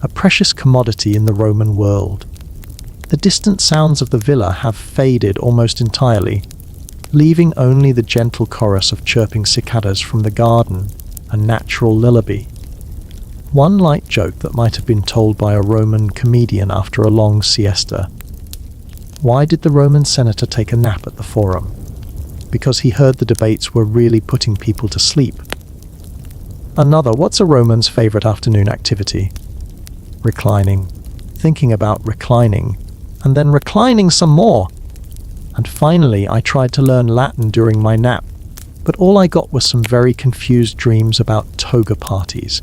a precious commodity in the Roman world. The distant sounds of the villa have faded almost entirely, leaving only the gentle chorus of chirping cicadas from the garden, a natural lullaby. One light joke that might have been told by a Roman comedian after a long siesta. Why did the Roman senator take a nap at the Forum? Because he heard the debates were really putting people to sleep. Another, what's a Roman's favorite afternoon activity? Reclining, thinking about reclining, and then reclining some more. And finally, I tried to learn Latin during my nap, but all I got was some very confused dreams about toga parties.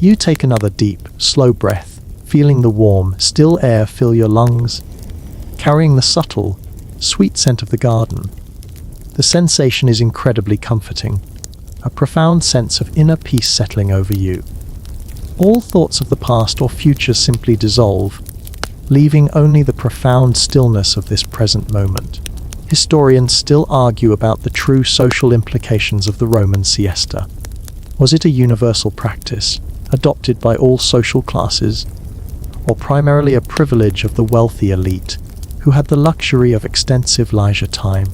You take another deep, slow breath, feeling the warm, still air fill your lungs, carrying the subtle, sweet scent of the garden. The sensation is incredibly comforting, a profound sense of inner peace settling over you. All thoughts of the past or future simply dissolve, leaving only the profound stillness of this present moment. Historians still argue about the true social implications of the Roman siesta. Was it a universal practice, adopted by all social classes, or primarily a privilege of the wealthy elite, who had the luxury of extensive leisure time?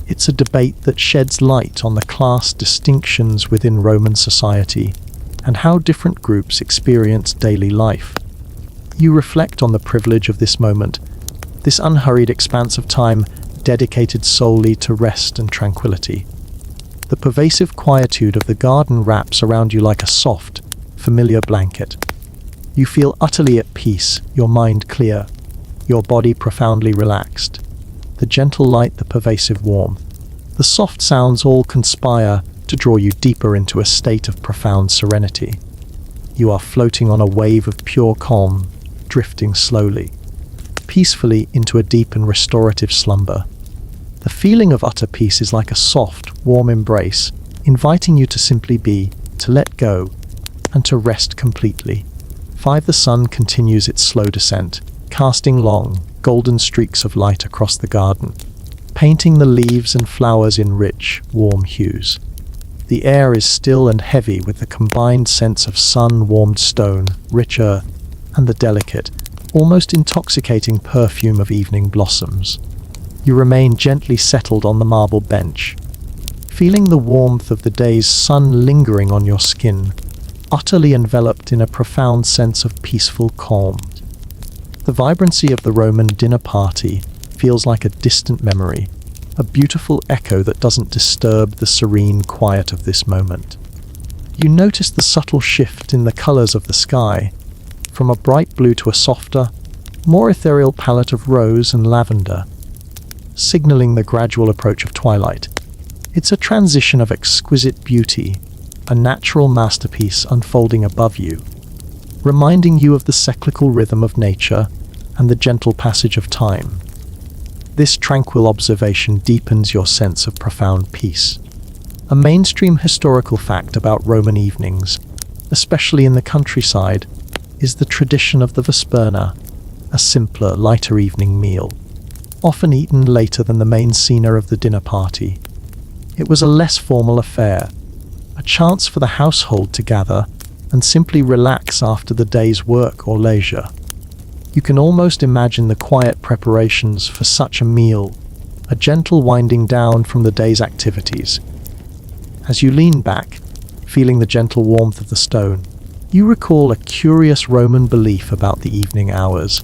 It's a debate that sheds light on the class distinctions within Roman society and how different groups experienced daily life. You reflect on the privilege of this moment, this unhurried expanse of time dedicated solely to rest and tranquility. The pervasive quietude of the garden wraps around you like a soft, familiar blanket. You feel utterly at peace, your mind clear, your body profoundly relaxed. The gentle light, the pervasive warmth, the soft sounds all conspire to draw you deeper into a state of profound serenity. You are floating on a wave of pure calm, drifting slowly, peacefully into a deep and restorative slumber. The feeling of utter peace is like a soft, warm embrace, inviting you to simply be, to let go, and to rest completely. 5. The sun continues its slow descent, casting long, golden streaks of light across the garden, painting the leaves and flowers in rich, warm hues. The air is still and heavy with the combined sense of sun-warmed stone, rich earth, and the delicate, almost intoxicating perfume of evening blossoms. You remain gently settled on the marble bench, feeling the warmth of the day's sun lingering on your skin, utterly enveloped in a profound sense of peaceful calm. The vibrancy of the Roman dinner party feels like a distant memory, a beautiful echo that doesn't disturb the serene quiet of this moment. You notice the subtle shift in the colors of the sky, from a bright blue to a softer, more ethereal palette of rose and lavender, signaling the gradual approach of twilight. It's a transition of exquisite beauty, a natural masterpiece unfolding above you, reminding you of the cyclical rhythm of nature and the gentle passage of time. This tranquil observation deepens your sense of profound peace. A mainstream historical fact about Roman evenings, especially in the countryside, is the tradition of the vesperna, a simpler, lighter evening meal, often eaten later than the main scene of the dinner party. It was a less formal affair, a chance for the household to gather and simply relax after the day's work or leisure. You can almost imagine the quiet preparations for such a meal, a gentle winding down from the day's activities. As you lean back, feeling the gentle warmth of the stone, you recall a curious Roman belief about the evening hours.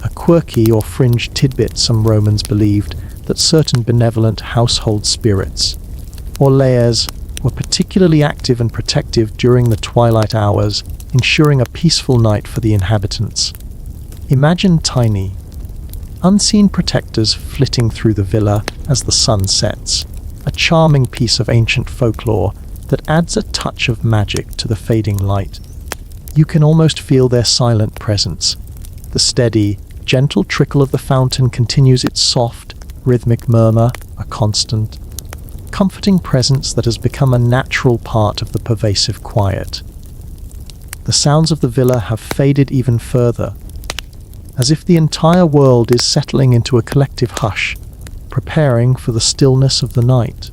A quirky or fringe tidbit: some Romans believed that certain benevolent household spirits, or layers were particularly active and protective during the twilight hours, ensuring a peaceful night for the inhabitants. Imagine tiny, unseen protectors flitting through the villa as the sun sets, a charming piece of ancient folklore that adds a touch of magic to the fading light. You can almost feel their silent presence. The steady, gentle trickle of the fountain continues its soft, rhythmic murmur, a constant, comforting presence that has become a natural part of the pervasive quiet. The sounds of the villa have faded even further, as if the entire world is settling into a collective hush, preparing for the stillness of the night.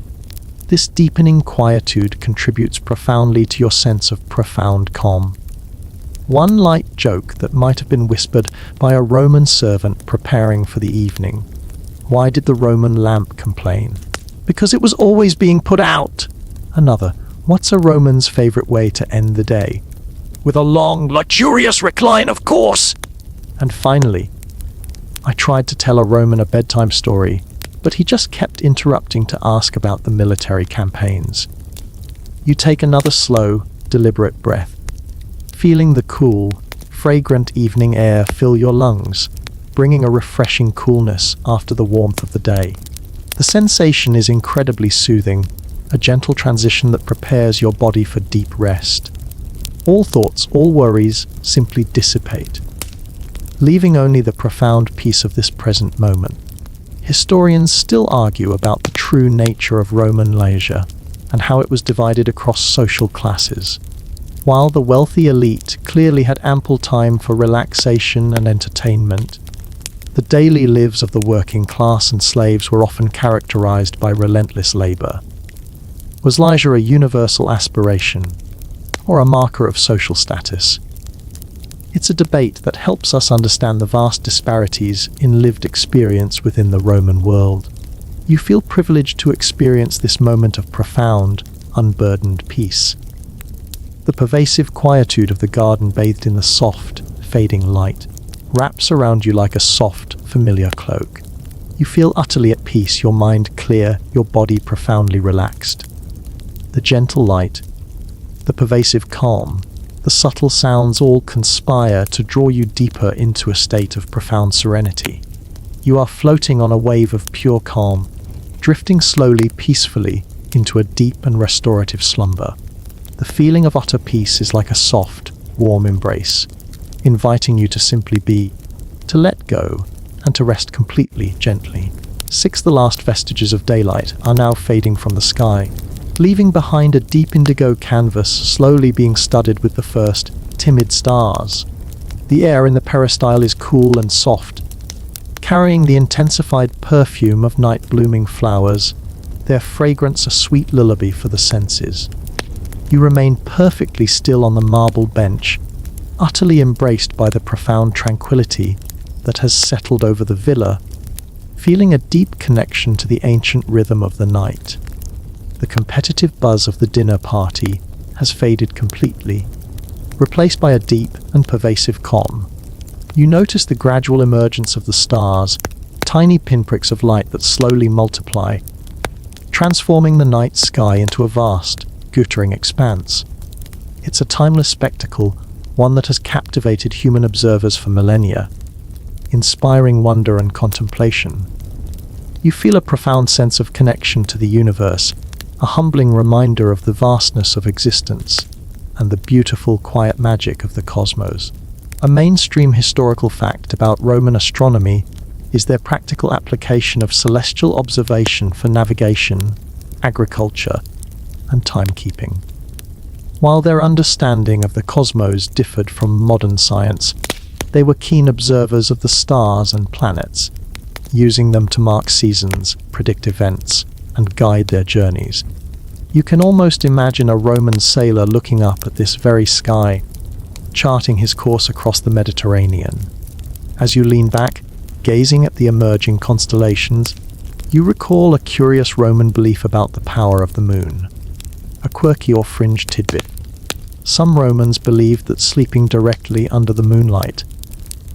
This deepening quietude contributes profoundly to your sense of profound calm. One light joke that might have been whispered by a Roman servant preparing for the evening. Why did the Roman lamp complain? Because it was always being put out. Another, what's a Roman's favorite way to end the day? With a long, luxurious recline, of course! And finally, I tried to tell a Roman a bedtime story, but he just kept interrupting to ask about the military campaigns. You take another slow, deliberate breath, feeling the cool, fragrant evening air fill your lungs, bringing a refreshing coolness after the warmth of the day. The sensation is incredibly soothing, a gentle transition that prepares your body for deep rest. All thoughts, all worries simply dissipate, leaving only the profound peace of this present moment. Historians still argue about the true nature of Roman leisure and how it was divided across social classes. While the wealthy elite clearly had ample time for relaxation and entertainment, the daily lives of the working class and slaves were often characterized by relentless labor. Was leisure a universal aspiration, or a marker of social status? It's a debate that helps us understand the vast disparities in lived experience within the Roman world. You feel privileged to experience this moment of profound, unburdened peace. The pervasive quietude of the garden bathed in the soft, fading light wraps around you like a soft, familiar cloak. You feel utterly at peace, your mind clear, your body profoundly relaxed. The gentle light, the pervasive calm, the subtle sounds all conspire to draw you deeper into a state of profound serenity. You are floating on a wave of pure calm, drifting slowly, peacefully into a deep and restorative slumber. The feeling of utter peace is like a soft, warm embrace, inviting you to simply be, to let go, and to rest completely, gently. The last vestiges of daylight are now fading from the sky, leaving behind a deep indigo canvas slowly being studded with the first timid stars. The air in the peristyle is cool and soft, carrying the intensified perfume of night-blooming flowers, their fragrance a sweet lullaby for the senses. You remain perfectly still on the marble bench, utterly embraced by the profound tranquility that has settled over the villa, feeling a deep connection to the ancient rhythm of the night. The competitive buzz of the dinner party has faded completely, replaced by a deep and pervasive calm. You notice the gradual emergence of the stars, tiny pinpricks of light that slowly multiply, transforming the night sky into a vast, glittering expanse. It's a timeless spectacle, one that has captivated human observers for millennia, inspiring wonder and contemplation. You feel a profound sense of connection to the universe, a humbling reminder of the vastness of existence and the beautiful, quiet magic of the cosmos. A mainstream historical fact about Roman astronomy is their practical application of celestial observation for navigation, agriculture, and timekeeping. While their understanding of the cosmos differed from modern science, they were keen observers of the stars and planets, using them to mark seasons, predict events, and guide their journeys. You can almost imagine a Roman sailor looking up at this very sky, charting his course across the Mediterranean. As you lean back, gazing at the emerging constellations, you recall a curious Roman belief about the power of the moon. A quirky or fringe tidbit. Some Romans believed that sleeping directly under the moonlight,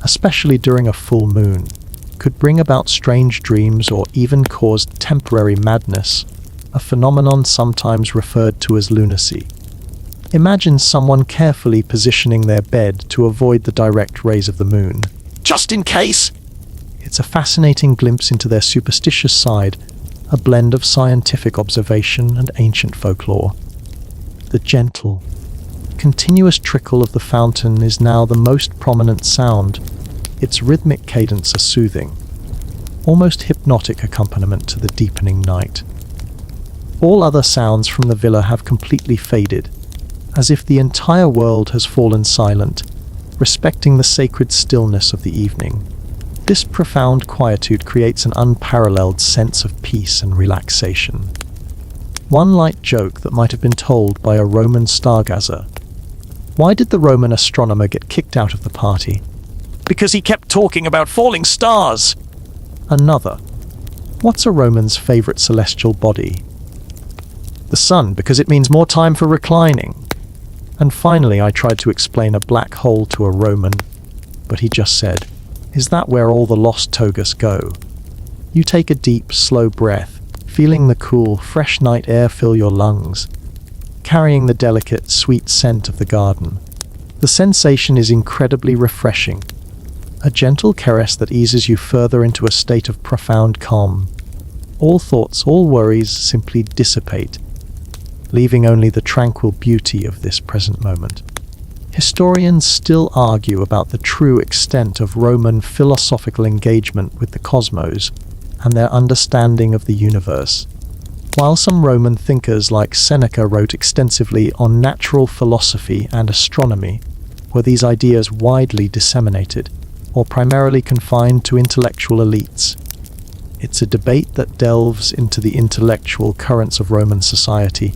especially during a full moon, could bring about strange dreams or even cause temporary madness. a phenomenon sometimes referred to as lunacy. Imagine someone carefully positioning their bed to avoid the direct rays of the moon. Just in case! It's a fascinating glimpse into their superstitious side, a blend of scientific observation and ancient folklore. The gentle, continuous trickle of the fountain is now the most prominent sound. Its rhythmic cadence a soothing, almost hypnotic accompaniment to the deepening night. All other sounds from the villa have completely faded, as if the entire world has fallen silent, respecting the sacred stillness of the evening. This profound quietude creates an unparalleled sense of peace and relaxation. One light joke that might have been told by a Roman stargazer. Why did the Roman astronomer get kicked out of the party? Because he kept talking about falling stars! Another. What's a Roman's favorite celestial body? The sun, because it means more time for reclining. And finally, I tried to explain a black hole to a Roman, but he just said, "Is that where all the lost togas go?" You take a deep, slow breath, feeling the cool, fresh night air fill your lungs, carrying the delicate, sweet scent of the garden. The sensation is incredibly refreshing, a gentle caress that eases you further into a state of profound calm. All thoughts, all worries simply dissipate, leaving only the tranquil beauty of this present moment. Historians still argue about the true extent of Roman philosophical engagement with the cosmos and their understanding of the universe. While some Roman thinkers like Seneca wrote extensively on natural philosophy and astronomy, were these ideas widely disseminated, or primarily confined to intellectual elites? It's a debate that delves into the intellectual currents of Roman society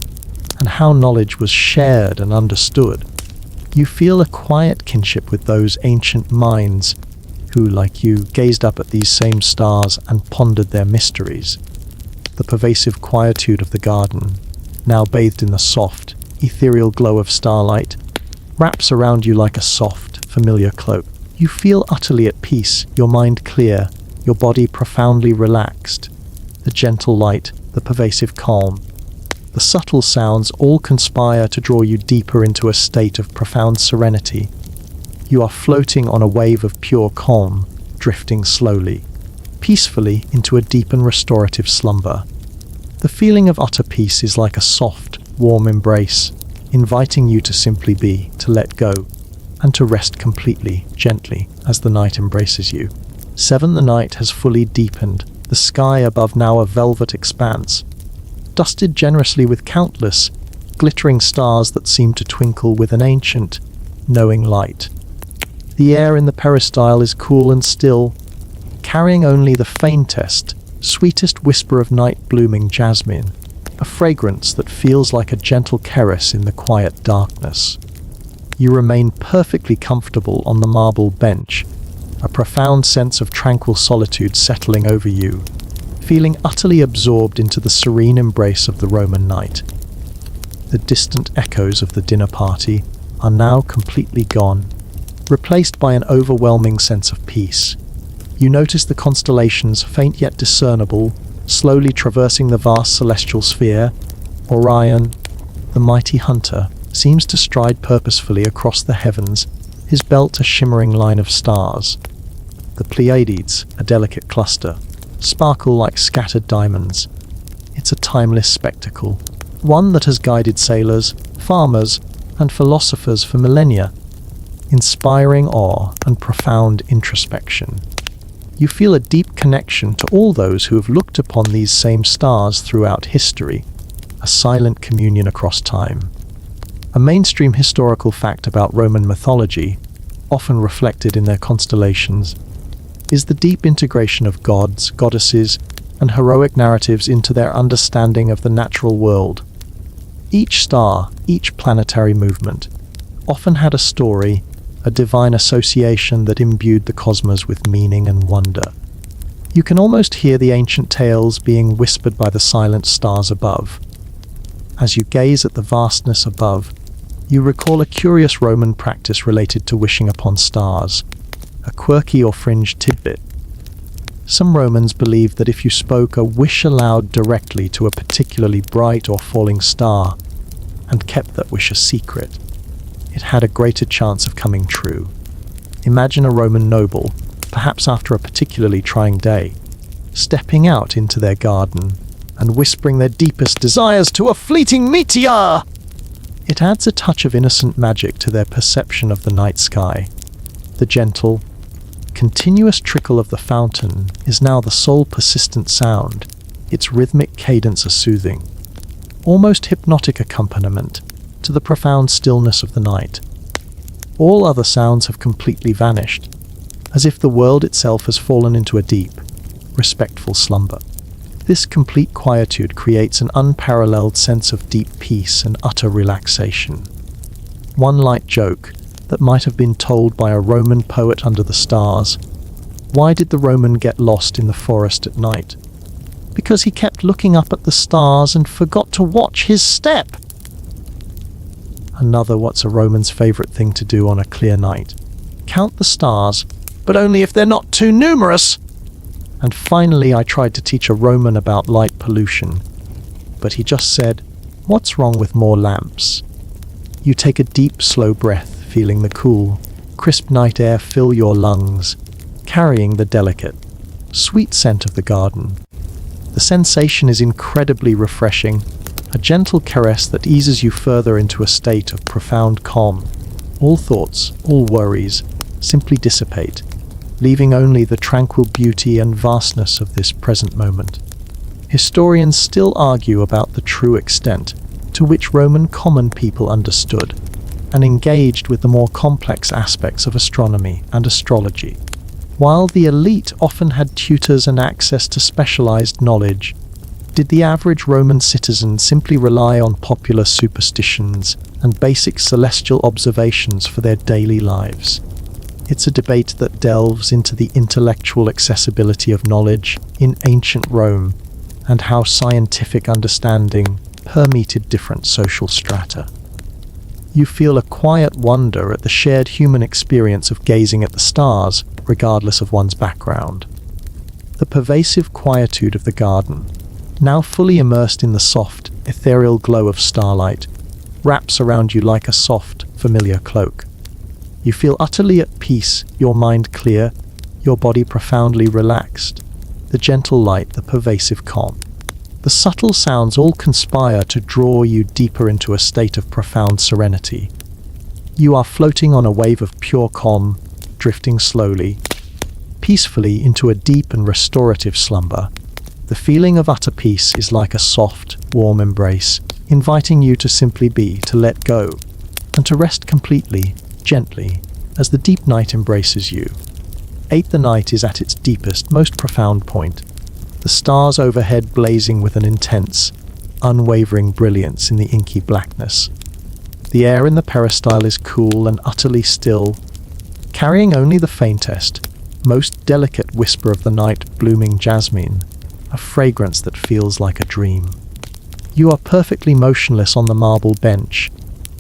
and how knowledge was shared and understood. You feel a quiet kinship with those ancient minds who, like you, gazed up at these same stars and pondered their mysteries. The pervasive quietude of the garden, now bathed in the soft, ethereal glow of starlight, wraps around you like a soft, familiar cloak. You feel utterly at peace, your mind clear, your body profoundly relaxed. The gentle light, the pervasive calm, the subtle sounds all conspire to draw you deeper into a state of profound serenity. You are floating on a wave of pure calm, drifting slowly, peacefully into a deep and restorative slumber. The feeling of utter peace is like a soft, warm embrace, inviting you to simply be, to let go, and to rest completely, gently, as the night embraces you. 7. The night has fully deepened, the sky above now a velvet expanse, dusted generously with countless, glittering stars that seem to twinkle with an ancient, knowing light. The air in the peristyle is cool and still, carrying only the faintest, sweetest whisper of night-blooming jasmine, a fragrance that feels like a gentle caress in the quiet darkness. You remain perfectly comfortable on the marble bench, a profound sense of tranquil solitude settling over you, feeling utterly absorbed into the serene embrace of the Roman night. The distant echoes of the dinner party are now completely gone, replaced by an overwhelming sense of peace. You notice the constellations, faint yet discernible, slowly traversing the vast celestial sphere. Orion, the mighty hunter, seems to stride purposefully across the heavens, his belt a shimmering line of stars. The Pleiades, a delicate cluster, sparkle like scattered diamonds. It's a timeless spectacle, one that has guided sailors, farmers, and philosophers for millennia, inspiring awe and profound introspection. You feel a deep connection to all those who have looked upon these same stars throughout history, a silent communion across time. A mainstream historical fact about Roman mythology, often reflected in their constellations, is the deep integration of gods, goddesses, and heroic narratives into their understanding of the natural world. Each star, each planetary movement, often had a story, a divine association that imbued the cosmos with meaning and wonder. You can almost hear the ancient tales being whispered by the silent stars above. As you gaze at the vastness above, you recall a curious Roman practice related to wishing upon stars, a quirky or fringe tidbit. Some Romans believed that if you spoke a wish aloud directly to a particularly bright or falling star, and kept that wish a secret, it had a greater chance of coming true. Imagine a Roman noble, perhaps after a particularly trying day, stepping out into their garden and whispering their deepest desires to a fleeting meteor. It adds a touch of innocent magic to their perception of the night sky. The gentle, continuous trickle of the fountain is now the sole persistent sound, its rhythmic cadence a soothing, almost hypnotic accompaniment to the profound stillness of the night. All other sounds have completely vanished, as if the world itself has fallen into a deep, respectful slumber. This complete quietude creates an unparalleled sense of deep peace and utter relaxation. One light joke that might have been told by a Roman poet under the stars. Why did the Roman get lost in the forest at night? Because he kept looking up at the stars and forgot to watch his step. Another what's a Roman's favorite thing to do on a clear night? Count the stars, but only if they're not too numerous. And finally, I tried to teach a Roman about light pollution, but he just said, "What's wrong with more lamps?" You take a deep, slow breath, feeling the cool, crisp night air fill your lungs, carrying the delicate, sweet scent of the garden. The sensation is incredibly refreshing, a gentle caress that eases you further into a state of profound calm. All thoughts, all worries, simply dissipate, leaving only the tranquil beauty and vastness of this present moment. Historians still argue about the true extent to which Roman common people understood and engaged with the more complex aspects of astronomy and astrology. While the elite often had tutors and access to specialized knowledge, did the average Roman citizen simply rely on popular superstitions and basic celestial observations for their daily lives? It's a debate that delves into the intellectual accessibility of knowledge in ancient Rome and how scientific understanding permeated different social strata. You feel a quiet wonder at the shared human experience of gazing at the stars, regardless of one's background. The pervasive quietude of the garden, now fully immersed in the soft, ethereal glow of starlight, wraps around you like a soft, familiar cloak. You feel utterly at peace, your mind clear, your body profoundly relaxed. The gentle light, the pervasive calm. The subtle sounds all conspire to draw you deeper into a state of profound serenity. You are floating on a wave of pure calm, drifting slowly, peacefully into a deep and restorative slumber. The feeling of utter peace is like a soft, warm embrace, inviting you to simply be, to let go, and to rest completely, gently, as the deep night embraces you. The night is at its deepest, most profound point, the stars overhead blazing with an intense, unwavering brilliance in the inky blackness. The air in the peristyle is cool and utterly still, carrying only the faintest, most delicate whisper of the night blooming jasmine, a fragrance that feels like a dream. You are perfectly motionless on the marble bench,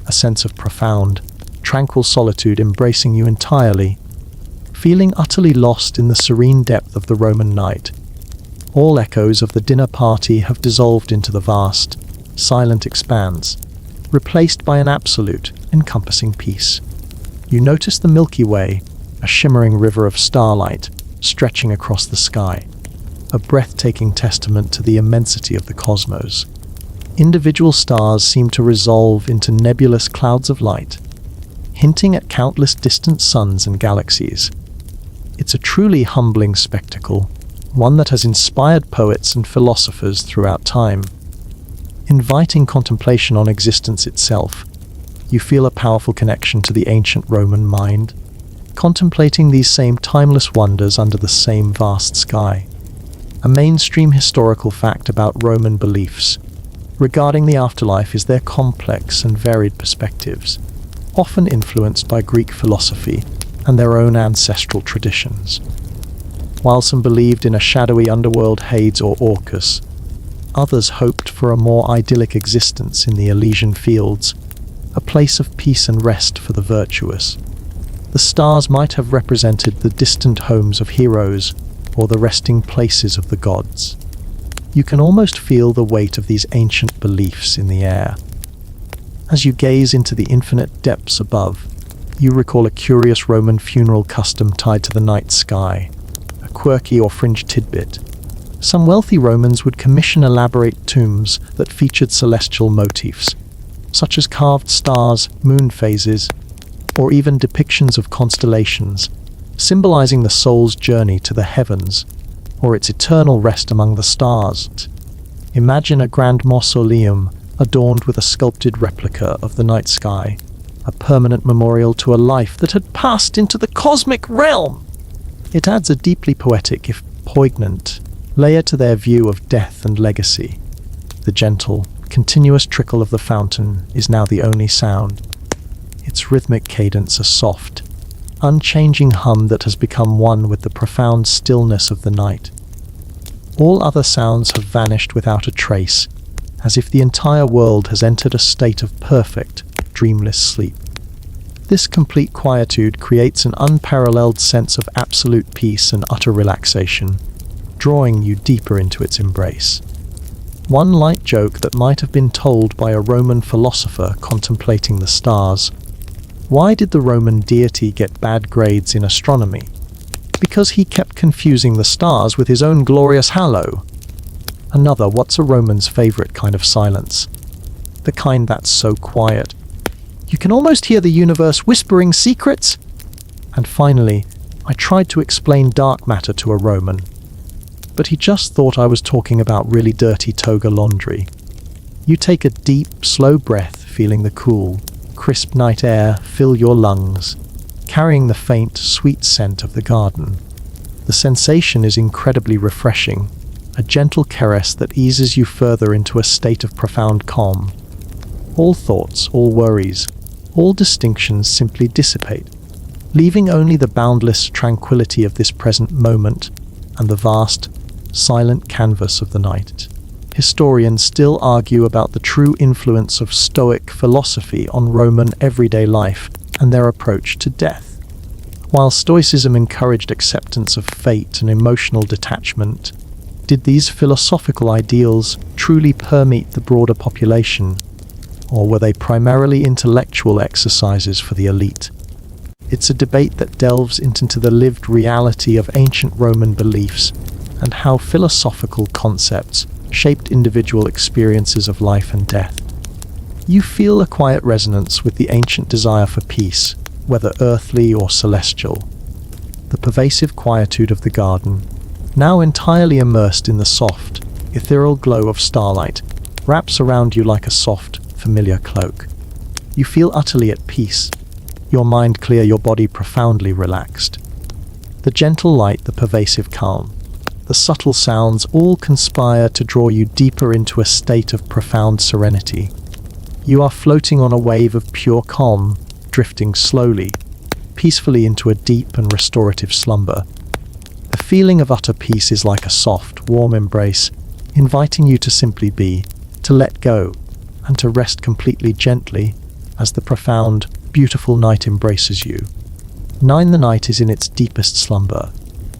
a sense of profound, tranquil solitude embracing you entirely, feeling utterly lost in the serene depth of the Roman night. All echoes of the dinner party have dissolved into the vast, silent expanse, replaced by an absolute, encompassing peace. You notice the Milky Way, a shimmering river of starlight, stretching across the sky, a breathtaking testament to the immensity of the cosmos. Individual stars seem to resolve into nebulous clouds of light, hinting at countless distant suns and galaxies. It's a truly humbling spectacle, one that has inspired poets and philosophers throughout time. Inviting contemplation on existence itself, you feel a powerful connection to the ancient Roman mind, contemplating these same timeless wonders under the same vast sky. A mainstream historical fact about Roman beliefs regarding the afterlife is their complex and varied perspectives, often influenced by Greek philosophy and their own ancestral traditions. While some believed in a shadowy underworld Hades or Orcus, others hoped for a more idyllic existence in the Elysian fields, a place of peace and rest for the virtuous. The stars might have represented the distant homes of heroes, or the resting places of the gods. You can almost feel the weight of these ancient beliefs in the air. As you gaze into the infinite depths above, you recall a curious Roman funeral custom tied to the night sky, a quirky or fringe tidbit. Some wealthy Romans would commission elaborate tombs that featured celestial motifs, such as carved stars, moon phases, or even depictions of constellations, symbolizing the soul's journey to the heavens, or its eternal rest among the stars. Imagine a grand mausoleum adorned with a sculpted replica of the night sky, a permanent memorial to a life that had passed into the cosmic realm. It adds a deeply poetic, if poignant, layer to their view of death and legacy. The gentle, continuous trickle of the fountain is now the only sound, its rhythmic cadence a soft, unchanging hum that has become one with the profound stillness of the night. All other sounds have vanished without a trace, as if the entire world has entered a state of perfect, dreamless sleep. This complete quietude creates an unparalleled sense of absolute peace and utter relaxation, drawing you deeper into its embrace. One light joke that might have been told by a Roman philosopher contemplating the stars. Why did the Roman deity get bad grades in astronomy? Because he kept confusing the stars with his own glorious halo. Another, what's a Roman's favorite kind of silence? The kind that's so quiet you can almost hear the universe whispering secrets. And finally, I tried to explain dark matter to a Roman, but he just thought I was talking about really dirty toga laundry. You take a deep, slow breath, feeling the cool, crisp night air fill your lungs, carrying the faint, sweet scent of the garden. The sensation is incredibly refreshing, a gentle caress that eases you further into a state of profound calm. All thoughts, all worries, all distinctions simply dissipate, leaving only the boundless tranquility of this present moment and the vast, silent canvas of the night. Historians still argue about the true influence of Stoic philosophy on Roman everyday life and their approach to death. While Stoicism encouraged acceptance of fate and emotional detachment, did these philosophical ideals truly permeate the broader population, or were they primarily intellectual exercises for the elite? It's a debate that delves into the lived reality of ancient Roman beliefs and how philosophical concepts shaped individual experiences of life and death. You feel a quiet resonance with the ancient desire for peace, whether earthly or celestial. The pervasive quietude of the garden, now entirely immersed in the soft, ethereal glow of starlight, wraps around you like a soft, familiar cloak. You feel utterly at peace, your mind clear, your body profoundly relaxed. The gentle light, the pervasive calm, the subtle sounds all conspire to draw you deeper into a state of profound serenity. You are floating on a wave of pure calm, drifting slowly, peacefully into a deep and restorative slumber. The feeling of utter peace is like a soft, warm embrace, inviting you to simply be, to let go, and to rest completely gently as the profound, beautiful night embraces you. The night is in its deepest slumber.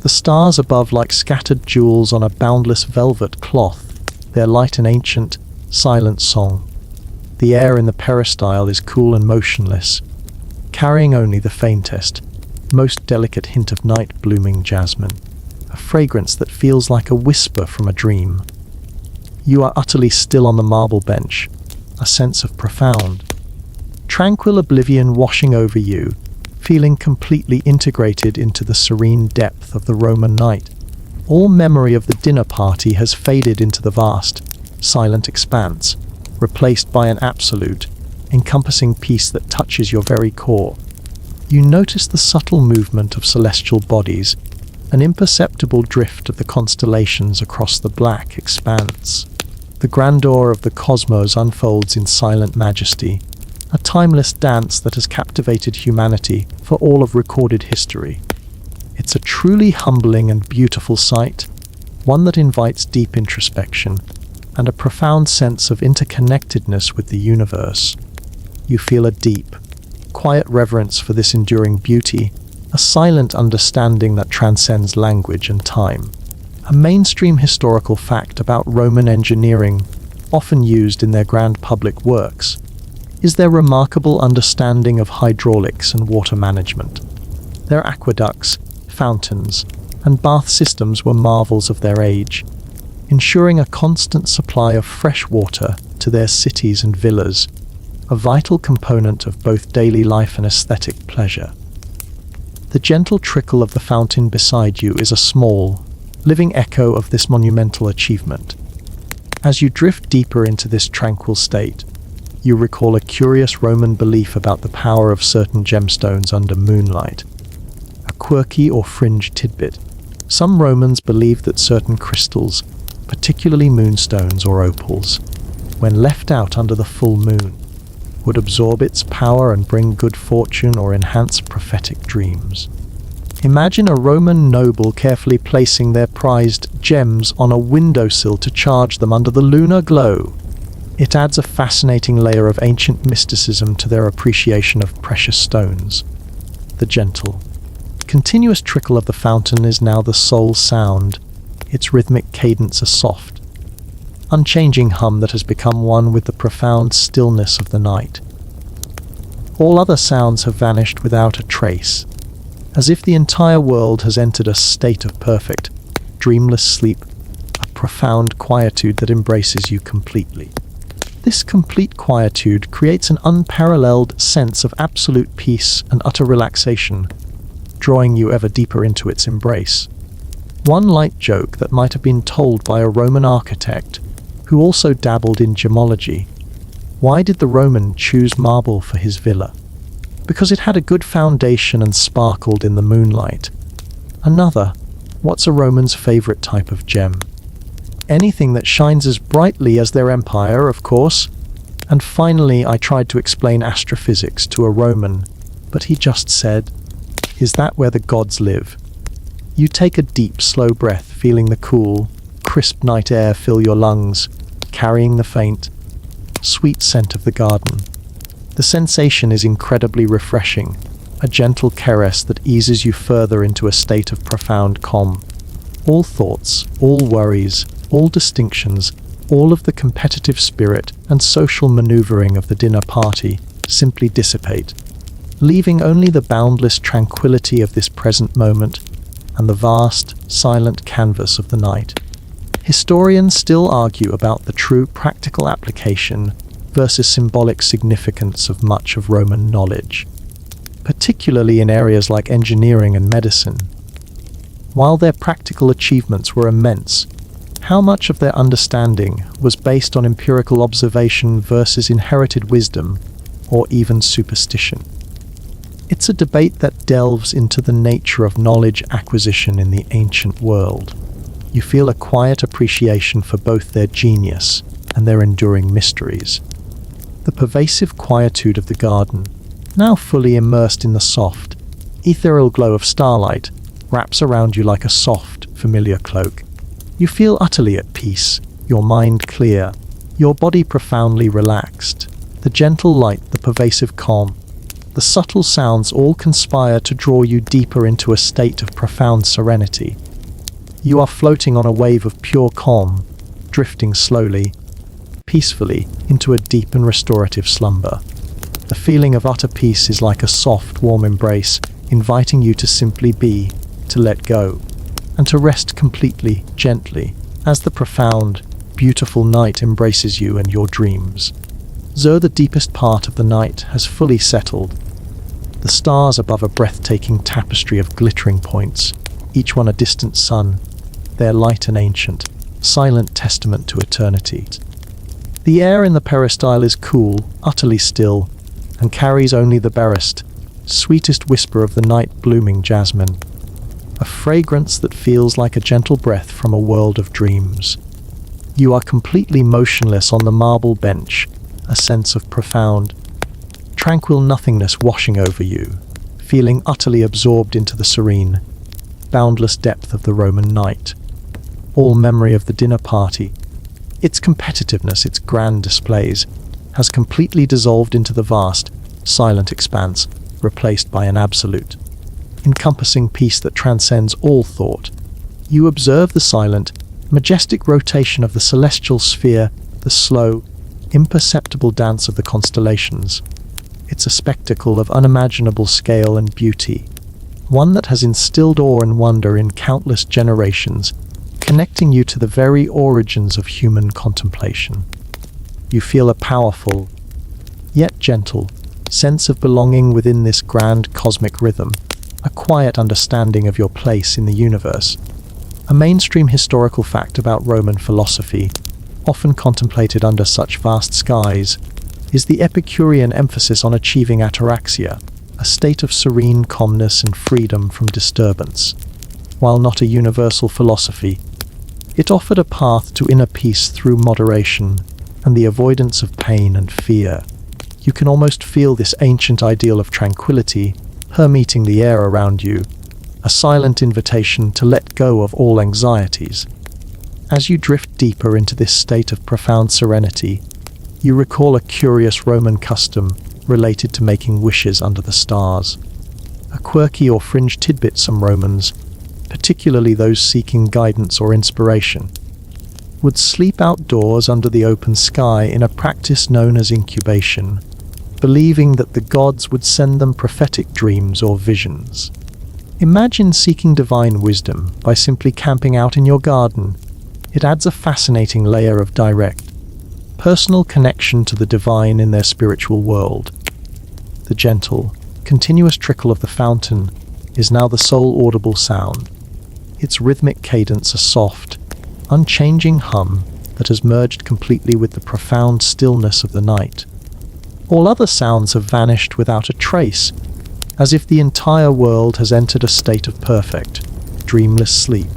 The stars above like scattered jewels on a boundless velvet cloth, their light an ancient, silent song. The air in the peristyle is cool and motionless, carrying only the faintest, most delicate hint of night-blooming jasmine, a fragrance that feels like a whisper from a dream. You are utterly still on the marble bench, a sense of profound, tranquil oblivion washing over you, feeling completely integrated into the serene depth of the Roman night. All memory of the dinner party has faded into the vast, silent expanse, replaced by an absolute, encompassing peace that touches your very core. You notice the subtle movement of celestial bodies, an imperceptible drift of the constellations across the black expanse. The grandeur of the cosmos unfolds in silent majesty, a timeless dance that has captivated humanity for all of recorded history. It's a truly humbling and beautiful sight, one that invites deep introspection and a profound sense of interconnectedness with the universe. You feel a deep, quiet reverence for this enduring beauty, a silent understanding that transcends language and time. A mainstream historical fact about Roman engineering, often used in their grand public works, is their remarkable understanding of hydraulics and water management. Their aqueducts, fountains, and bath systems were marvels of their age, ensuring a constant supply of fresh water to their cities and villas, a vital component of both daily life and aesthetic pleasure. The gentle trickle of the fountain beside you is a small, living echo of this monumental achievement. As you drift deeper into this tranquil state, you recall a curious Roman belief about the power of certain gemstones under moonlight. A quirky or fringe tidbit. Some Romans believed that certain crystals, particularly moonstones or opals, when left out under the full moon, would absorb its power and bring good fortune or enhance prophetic dreams. Imagine a Roman noble carefully placing their prized gems on a windowsill to charge them under the lunar glow. It adds a fascinating layer of ancient mysticism to their appreciation of precious stones. The gentle, continuous trickle of the fountain is now the sole sound, its rhythmic cadence a soft, unchanging hum that has become one with the profound stillness of the night. All other sounds have vanished without a trace, as if the entire world has entered a state of perfect, dreamless sleep, a profound quietude that embraces you completely. This complete quietude creates an unparalleled sense of absolute peace and utter relaxation, drawing you ever deeper into its embrace. One light joke that might have been told by a Roman architect who also dabbled in gemology. Why did the Roman choose marble for his villa? Because it had a good foundation and sparkled in the moonlight. Another, what's a Roman's favorite type of gem? Anything that shines as brightly as their empire, of course. And finally, I tried to explain astrophysics to a Roman, but he just said, "Is that where the gods live?" You take a deep, slow breath, feeling the cool, crisp night air fill your lungs, carrying the faint, sweet scent of the garden. The sensation is incredibly refreshing, a gentle caress that eases you further into a state of profound calm. All thoughts, all worries, all distinctions, all of the competitive spirit and social maneuvering of the dinner party simply dissipate, leaving only the boundless tranquility of this present moment and the vast, silent canvas of the night. Historians still argue about the true practical application versus symbolic significance of much of Roman knowledge, particularly in areas like engineering and medicine. While their practical achievements were immense, how much of their understanding was based on empirical observation versus inherited wisdom, or even superstition? It's a debate that delves into the nature of knowledge acquisition in the ancient world. You feel a quiet appreciation for both their genius and their enduring mysteries. The pervasive quietude of the garden, now fully immersed in the soft, ethereal glow of starlight, wraps around you like a soft, familiar cloak. You feel utterly at peace, your mind clear, your body profoundly relaxed. The gentle light, the pervasive calm, the subtle sounds all conspire to draw you deeper into a state of profound serenity. You are floating on a wave of pure calm, drifting slowly, peacefully into a deep and restorative slumber. The feeling of utter peace is like a soft, warm embrace, inviting you to simply be, to let go, and to rest completely, gently, as the profound, beautiful night embraces you and your dreams. Though the deepest part of the night has fully settled, the stars above a breathtaking tapestry of glittering points, each one a distant sun, their light an ancient, silent testament to eternity. The air in the peristyle is cool, utterly still, and carries only the barest, sweetest whisper of the night-blooming jasmine, a fragrance that feels like a gentle breath from a world of dreams. You are completely motionless on the marble bench, a sense of profound, tranquil nothingness washing over you, feeling utterly absorbed into the serene, boundless depth of the Roman night. All memory of the dinner party, its competitiveness, its grand displays, has completely dissolved into the vast, silent expanse, replaced by an absolute, encompassing peace that transcends all thought. You observe the silent, majestic rotation of the celestial sphere, the slow, imperceptible dance of the constellations. It's a spectacle of unimaginable scale and beauty, one that has instilled awe and wonder in countless generations, connecting you to the very origins of human contemplation. You feel a powerful, yet gentle, sense of belonging within this grand cosmic rhythm, a quiet understanding of your place in the universe. A mainstream historical fact about Roman philosophy, often contemplated under such vast skies, is the Epicurean emphasis on achieving ataraxia, a state of serene calmness and freedom from disturbance. While not a universal philosophy, it offered a path to inner peace through moderation and the avoidance of pain and fear. You can almost feel this ancient ideal of tranquility permeating the air around you, a silent invitation to let go of all anxieties. As you drift deeper into this state of profound serenity, you recall a curious Roman custom related to making wishes under the stars. A quirky or fringe tidbit some Romans, particularly those seeking guidance or inspiration, would sleep outdoors under the open sky in a practice known as incubation, believing that the gods would send them prophetic dreams or visions. Imagine seeking divine wisdom by simply camping out in your garden. It adds a fascinating layer of direct, personal connection to the divine in their spiritual world. The gentle, continuous trickle of the fountain is now the sole audible sound, its rhythmic cadence a soft, unchanging hum that has merged completely with the profound stillness of the night. All other sounds have vanished without a trace, as if the entire world has entered a state of perfect, dreamless sleep,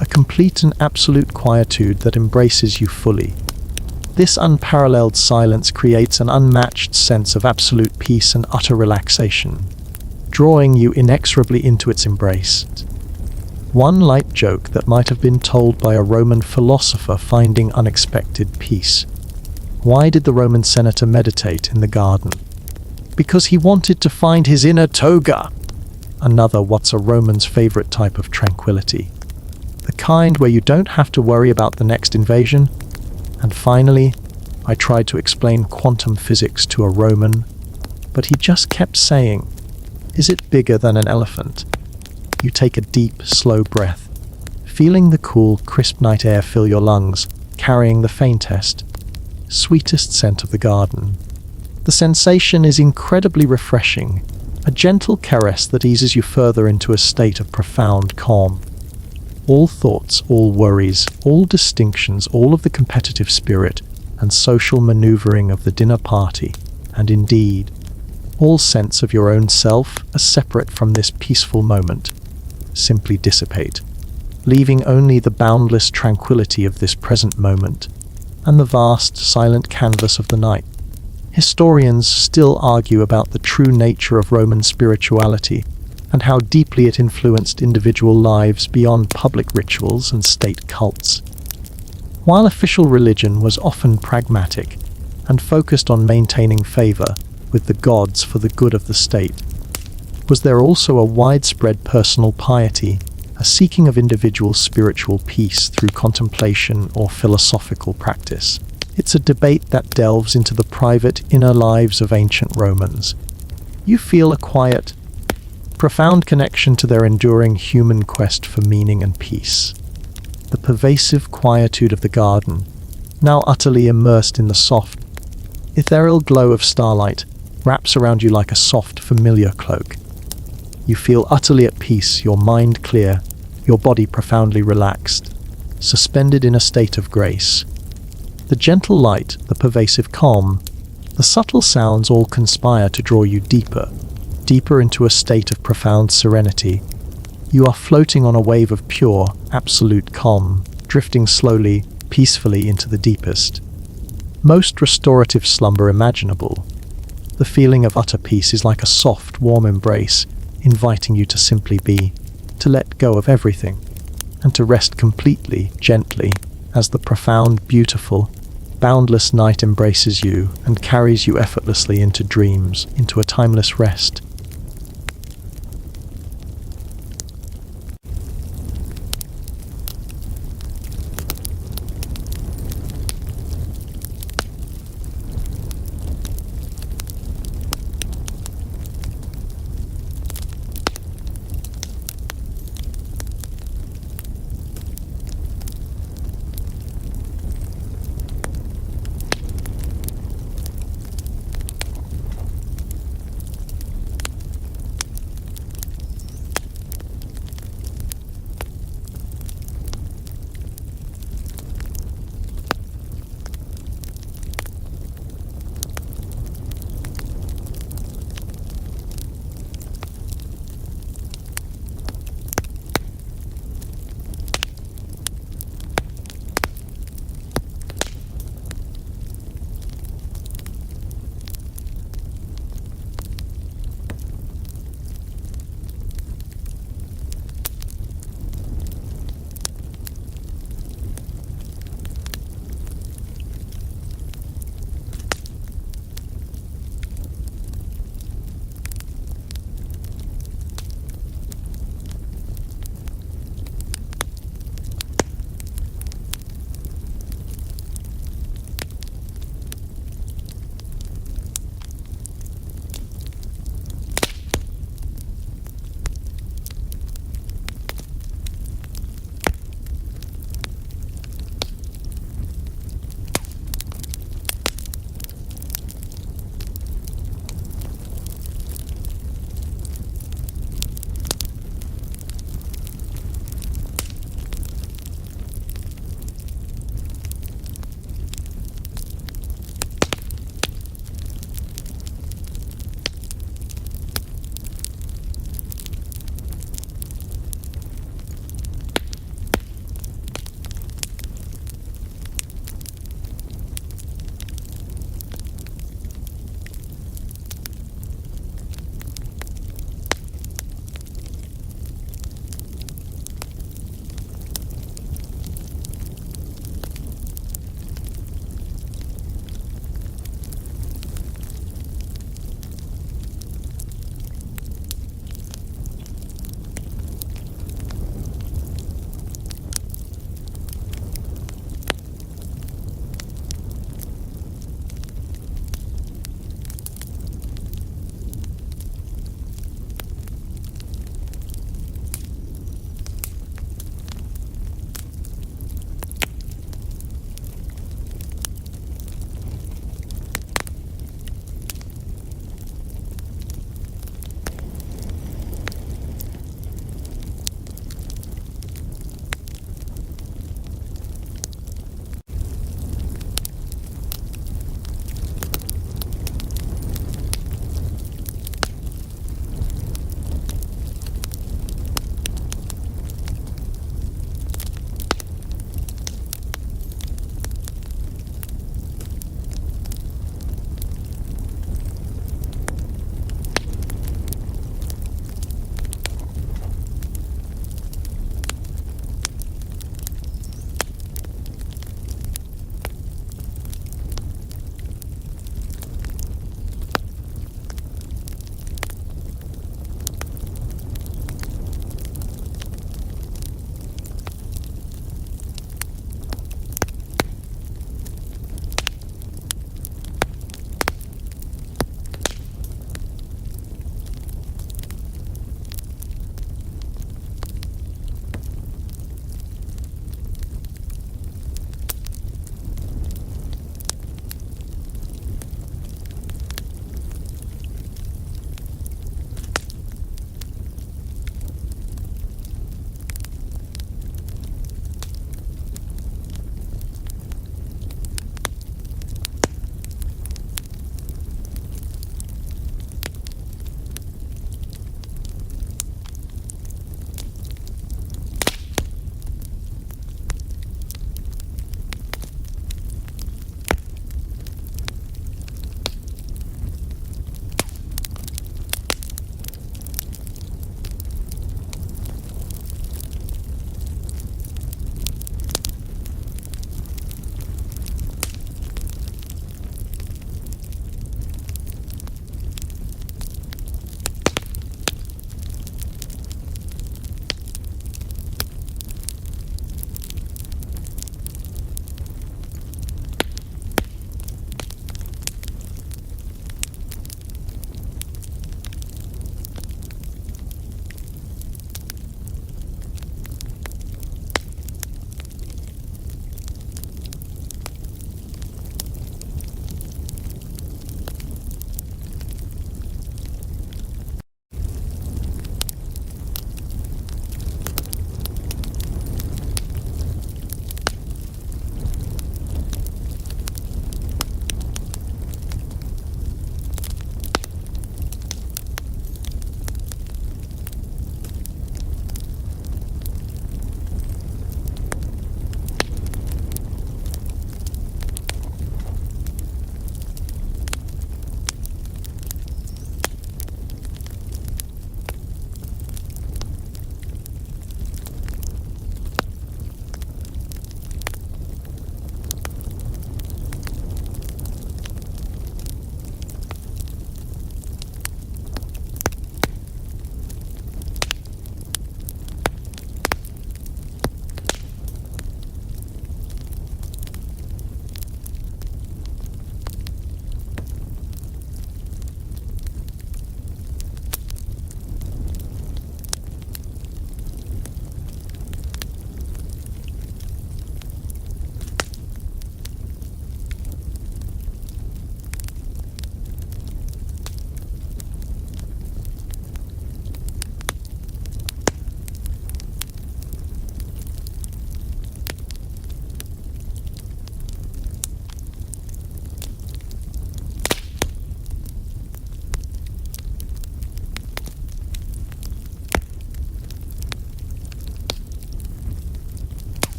a complete and absolute quietude that embraces you fully. This unparalleled silence creates an unmatched sense of absolute peace and utter relaxation, drawing you inexorably into its embrace. One light joke that might have been told by a Roman philosopher finding unexpected peace. Why did the Roman senator meditate in the garden? Because he wanted to find his inner toga. Another what's a Roman's favorite type of tranquility. The kind where you don't have to worry about the next invasion. And finally, I tried to explain quantum physics to a Roman, but he just kept saying, "Is it bigger than an elephant?" You take a deep, slow breath, feeling the cool, crisp night air fill your lungs, carrying the faintest, sweetest scent of the garden. The sensation is incredibly refreshing, a gentle caress that eases you further into a state of profound calm. All thoughts, all worries, all distinctions, all of the competitive spirit and social maneuvering of the dinner party, and indeed, all sense of your own self as separate from this peaceful moment, simply dissipate, leaving only the boundless tranquility of this present moment and the vast, silent canvas of the night. Historians still argue about the true nature of Roman spirituality and how deeply it influenced individual lives beyond public rituals and state cults. While official religion was often pragmatic and focused on maintaining favor with the gods for the good of the state, was there also a widespread personal piety, a seeking of individual spiritual peace through contemplation or philosophical practice? It's a debate that delves into the private inner lives of ancient Romans. You feel a quiet, profound connection to their enduring human quest for meaning and peace. The pervasive quietude of the garden, now utterly immersed in the soft, ethereal glow of starlight, wraps around you like a soft, familiar cloak. You feel utterly at peace, your mind clear, your body profoundly relaxed, suspended in a state of grace. The gentle light, the pervasive calm, the subtle sounds all conspire to draw you deeper into a state of profound serenity. You are floating on a wave of pure, absolute calm, drifting slowly, peacefully into the deepest, most restorative slumber imaginable. The feeling of utter peace is like a soft, warm embrace, inviting you to simply be, to let go of everything, and to rest completely, gently, as the profound, beautiful, boundless night embraces you and carries you effortlessly into dreams, into a timeless rest.